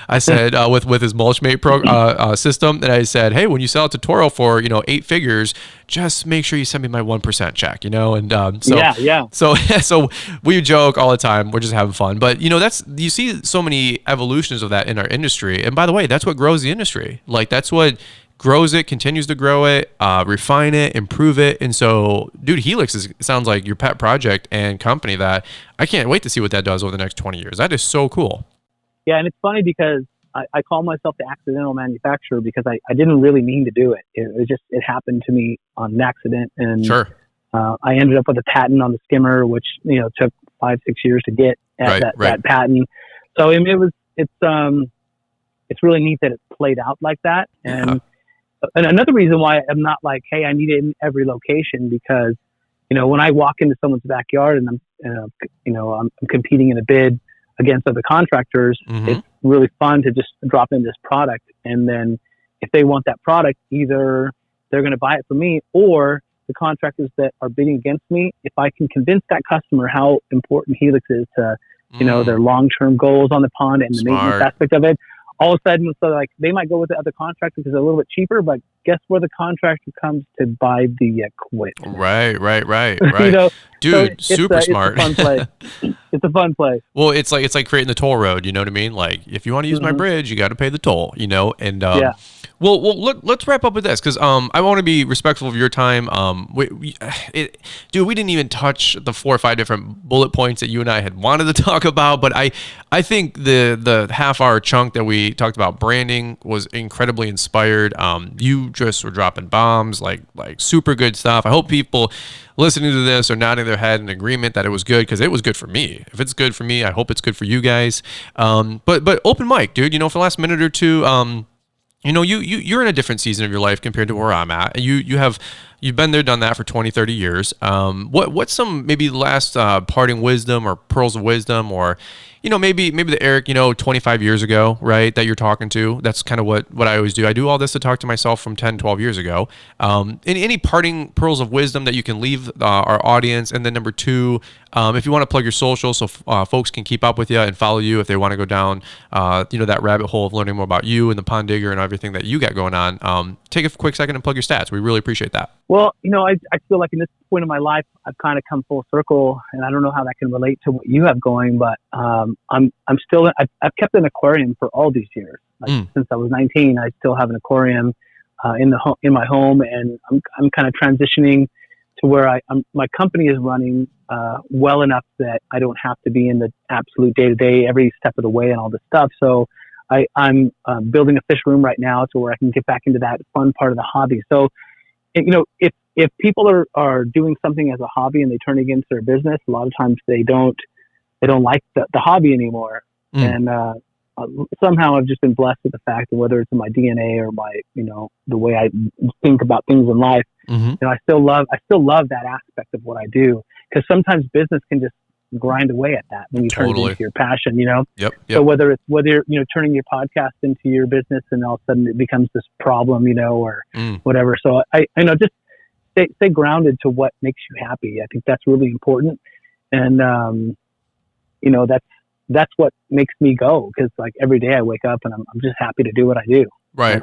I said with his Mulchmate system, and I said, hey, when you sell a tutorial for 8 figures, just make sure you send me my 1% check. So we joke all the time. We're just having fun, but you see so many evolutions of that in our industry. And by the way, that's what grows the industry. Like that's what grows it, continues to grow it, refine it, improve it. And so, dude, Helix sounds like your pet project and company that I can't wait to see what that does over the next 20 years. That is so cool. Yeah, and it's funny because I call myself the accidental manufacturer because I didn't really mean to do it. It happened to me on an accident. And sure. I ended up with a patent on the skimmer, which, took 5-6 years to get that patent. So I mean, it's really neat that it played out like that. And another reason why I'm not like, hey, I need it in every location because, when I walk into someone's backyard and I'm competing in a bid against other contractors, it's really fun to just drop in this product. And then if they want that product, either they're going to buy it from me or the contractors that are bidding against me, if I can convince that customer how important Helix is to, their long-term goals on the pond and the maintenance aspect of it, all of a sudden, so like they might go with the other contractor because they're a little bit cheaper, but guess where the contractor comes to buy the equipment? Right. Dude, so super smart. It's a fun play. It's a fun play. Well, it's like creating the toll road. You know what I mean? Like if you want to use my bridge, you got to pay the toll. And Well, let's wrap up with this because I want to be respectful of your time. We didn't even touch the 4 or 5 different bullet points that you and I had wanted to talk about, but I think the half-hour chunk that we talked about branding was incredibly inspired. You just were dropping bombs, like super good stuff. I hope people listening to this are nodding their head in agreement that it was good because it was good for me. If it's good for me, I hope it's good for you guys. But open mic, dude. For the last minute or two. You're in a different season of your life compared to where I'm at. You've been there, done that for 20, 30 years. What's some maybe last parting wisdom or pearls of wisdom or, maybe the Eric, 25 years ago, right, that you're talking to? That's kind of what I always do. I do all this to talk to myself from 10, 12 years ago. Any parting pearls of wisdom that you can leave our audience? And then number 2, if you want to plug your social so folks can keep up with you and follow you if they want to go down, that rabbit hole of learning more about you and the Pond Digger and everything that you got going on, take a quick second and plug your stats. We really appreciate that. Well, I feel like in this point in my life, I've kind of come full circle, and I don't know how that can relate to what you have going, but I'm still I've kept an aquarium for all these years. Since I was 19, I still have an aquarium in my home, and I'm kind of transitioning to where my company is running well enough that I don't have to be in the absolute day-to-day every step of the way and all this stuff. So I'm building a fish room right now to where I can get back into that fun part of the hobby. So, if people are doing something as a hobby and they turn it into their business, a lot of times they don't like the hobby anymore. And somehow I've just been blessed with the fact that whether it's in my DNA or my, the way I think about things in life, I still love that aspect of what I do, because sometimes business can just grind away at that when you turn it into your passion, Yep. So whether you're turning your podcast into your business and all of a sudden it becomes this problem, or whatever. So I just stay grounded to what makes you happy. I think that's really important. And, that's what makes me go. Cause like every day I wake up and I'm just happy to do what I do. Right.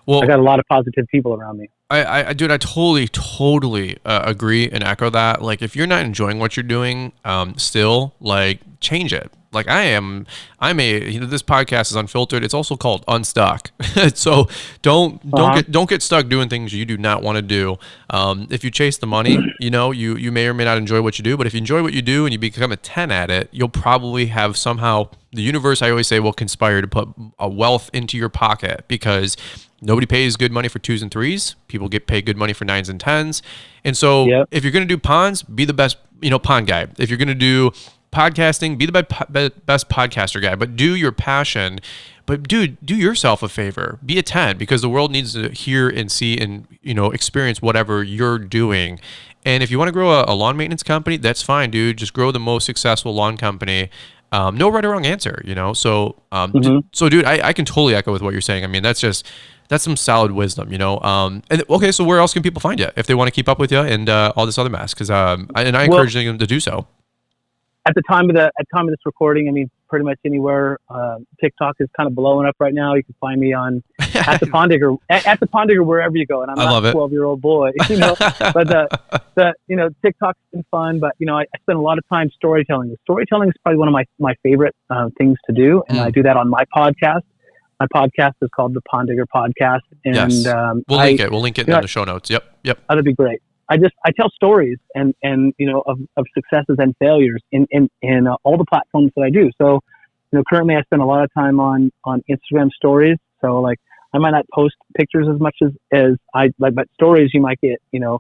Well, I got a lot of positive people around me. I totally agree and echo that. Like if you're not enjoying what you're doing, still like change it. like I'm this podcast is unfiltered. It's also called Unstuck. So don't get stuck doing things you do not want to do. If you chase the money, you may or may not enjoy what you do, but if you enjoy what you do and you become a 10 at it, you'll probably have somehow the universe, I always say, will conspire to put a wealth into your pocket, because nobody pays good money for 2s and 3s. People get paid good money for 9s and 10s. And so if you're going to do ponds, be the best, pond guy. If you're going to do podcasting, be the best podcaster guy, but do your passion. But dude, do yourself a favor. Be a 10, because the world needs to hear and see and, experience whatever you're doing. And if you want to grow a lawn maintenance company, that's fine, dude. Just grow the most successful lawn company. No right or wrong answer, So, dude, I can totally echo with what you're saying. I mean, that's some solid wisdom, And okay, so where else can people find you if they want to keep up with you and all this other mess? Because I encourage them to do so. At the time of this recording, I mean, pretty much anywhere. TikTok is kind of blowing up right now. You can find me on at the Pond Digger wherever you go. And I'm not a 12-year-old boy, But TikTok's been fun. But I spend a lot of time storytelling. Storytelling is probably one of my favorite things to do, and I do that on my podcast. My podcast is called the Pond Digger Podcast, and yes. We'll link it in the show notes. Yep. That'd be great. I tell stories and of successes and failures in all the platforms that I do. So, currently I spend a lot of time on Instagram stories. So like I might not post pictures as much as I like, but stories you might get, a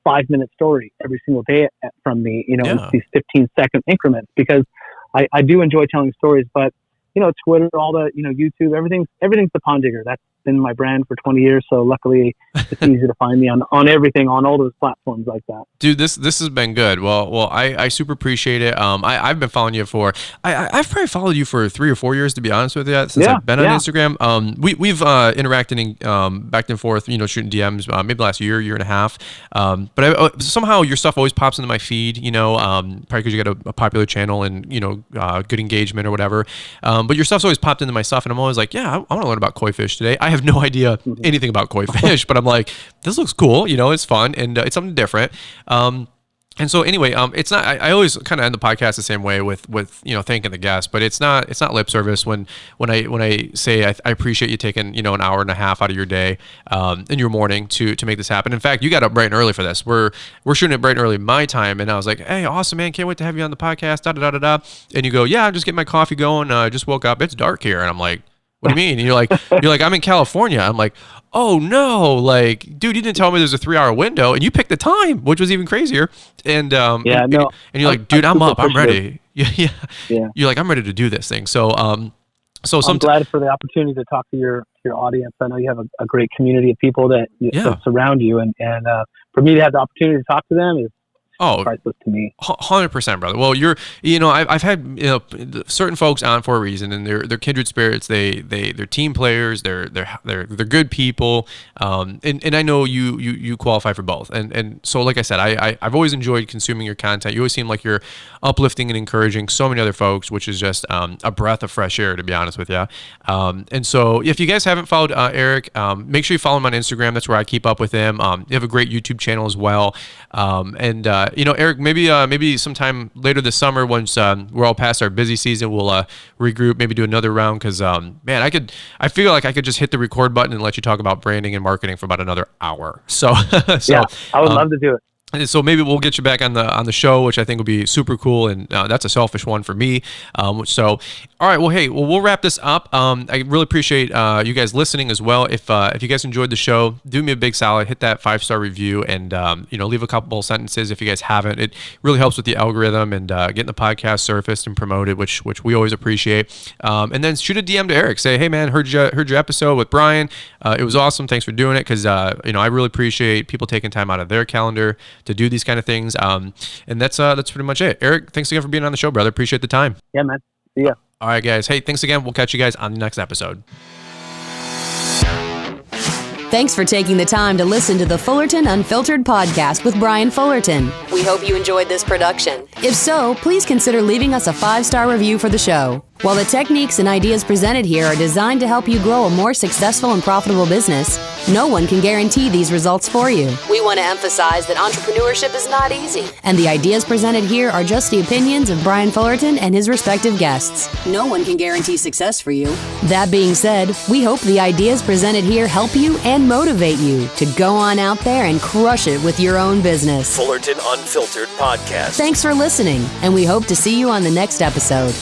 5-minute story every single day from me, in these 15-second increments, because I do enjoy telling stories. But Twitter, all the YouTube, everything's the Pond Digger. That's been my brand for 20 years. So luckily it's easy to find me on everything, on all those platforms like that. Dude, this has been good. Well, I super appreciate it. I've been following you for, I've probably followed you for 3 or 4 years, to be honest with you, since I've been on Instagram. We've interacted back and forth, shooting DMs, maybe last year and a half. But somehow your stuff always pops into my feed, probably because you got a popular channel and, good engagement or whatever. But your stuff's always popped into my stuff, and I'm always like, I want to learn about koi fish today. I have no idea anything about koi fish, but I'm like, this looks cool, it's fun, and it's something different. And so anyway, it's not. I always kind of end the podcast the same way with thanking the guest, but it's not lip service when I say I appreciate you taking an hour and a half out of your day in your morning to make this happen. In fact, you got up bright and early for this. We're shooting it bright and early my time, and I was like, hey, awesome, man, can't wait to have you on the podcast. Da da da da da. And you go, yeah, I'm just getting my coffee going. I just woke up. It's dark here, and I'm like, what do you mean? And you're like, I'm in California. I'm like, oh no, like, dude, you didn't tell me there's a 3-hour window, and you picked the time, which was even crazier. And and you're like, dude, I'm up, I'm ready. Yeah. You're like, I'm ready to do this thing. So I'm glad for the opportunity to talk to your audience. I know you have a great community of people that surround you, and for me to have the opportunity to talk to them is priceless to me. 100%, brother. Well, I've had certain folks on for a reason, and they're kindred spirits. They're team players. They're good people. And I know you qualify for both. And so, like I said, I've always enjoyed consuming your content. You always seem like you're uplifting and encouraging so many other folks, which is just a breath of fresh air, to be honest with you. And so, if you guys haven't followed Eric, make sure you follow him on Instagram. That's where I keep up with him. You have a great YouTube channel as well. Eric, maybe sometime later this summer, once we're all past our busy season, we'll regroup, maybe do another round, because man, I feel like I could just hit the record button and let you talk about branding and marketing for about another hour. So yeah, I would love to do it. So maybe we'll get you back on the show, which I think will be super cool, and that's a selfish one for me. So, all right, well, hey, we'll wrap this up. I really appreciate you guys listening as well. If you guys enjoyed the show, do me a big solid, hit that 5-star review, and leave a couple sentences if you guys haven't. It really helps with the algorithm and getting the podcast surfaced and promoted, which we always appreciate. And then shoot a DM to Eric. Say, hey man, heard your episode with Brian. It was awesome. Thanks for doing it, because I really appreciate people taking time out of their calendar to do these kind of things. And that's pretty much it. Eric, thanks again for being on the show, brother. Appreciate the time. Yeah, man. See ya. All right, guys. Hey, thanks again. We'll catch you guys on the next episode. Thanks for taking the time to listen to the Fullerton Unfiltered podcast with Brian Fullerton. We hope you enjoyed this production. If so, please consider leaving us a 5-star review for the show. While the techniques and ideas presented here are designed to help you grow a more successful and profitable business, No one can guarantee these results for you. We want to emphasize that entrepreneurship is not easy, and the ideas presented here are just the opinions of Brian Fullerton and his respective guests. No one can guarantee success for you. That being said, we hope the ideas presented here help you and motivate you to go on out there and crush it with your own business. Fullerton Unfiltered Podcast. Thanks for listening, and we hope to see you on the next episode.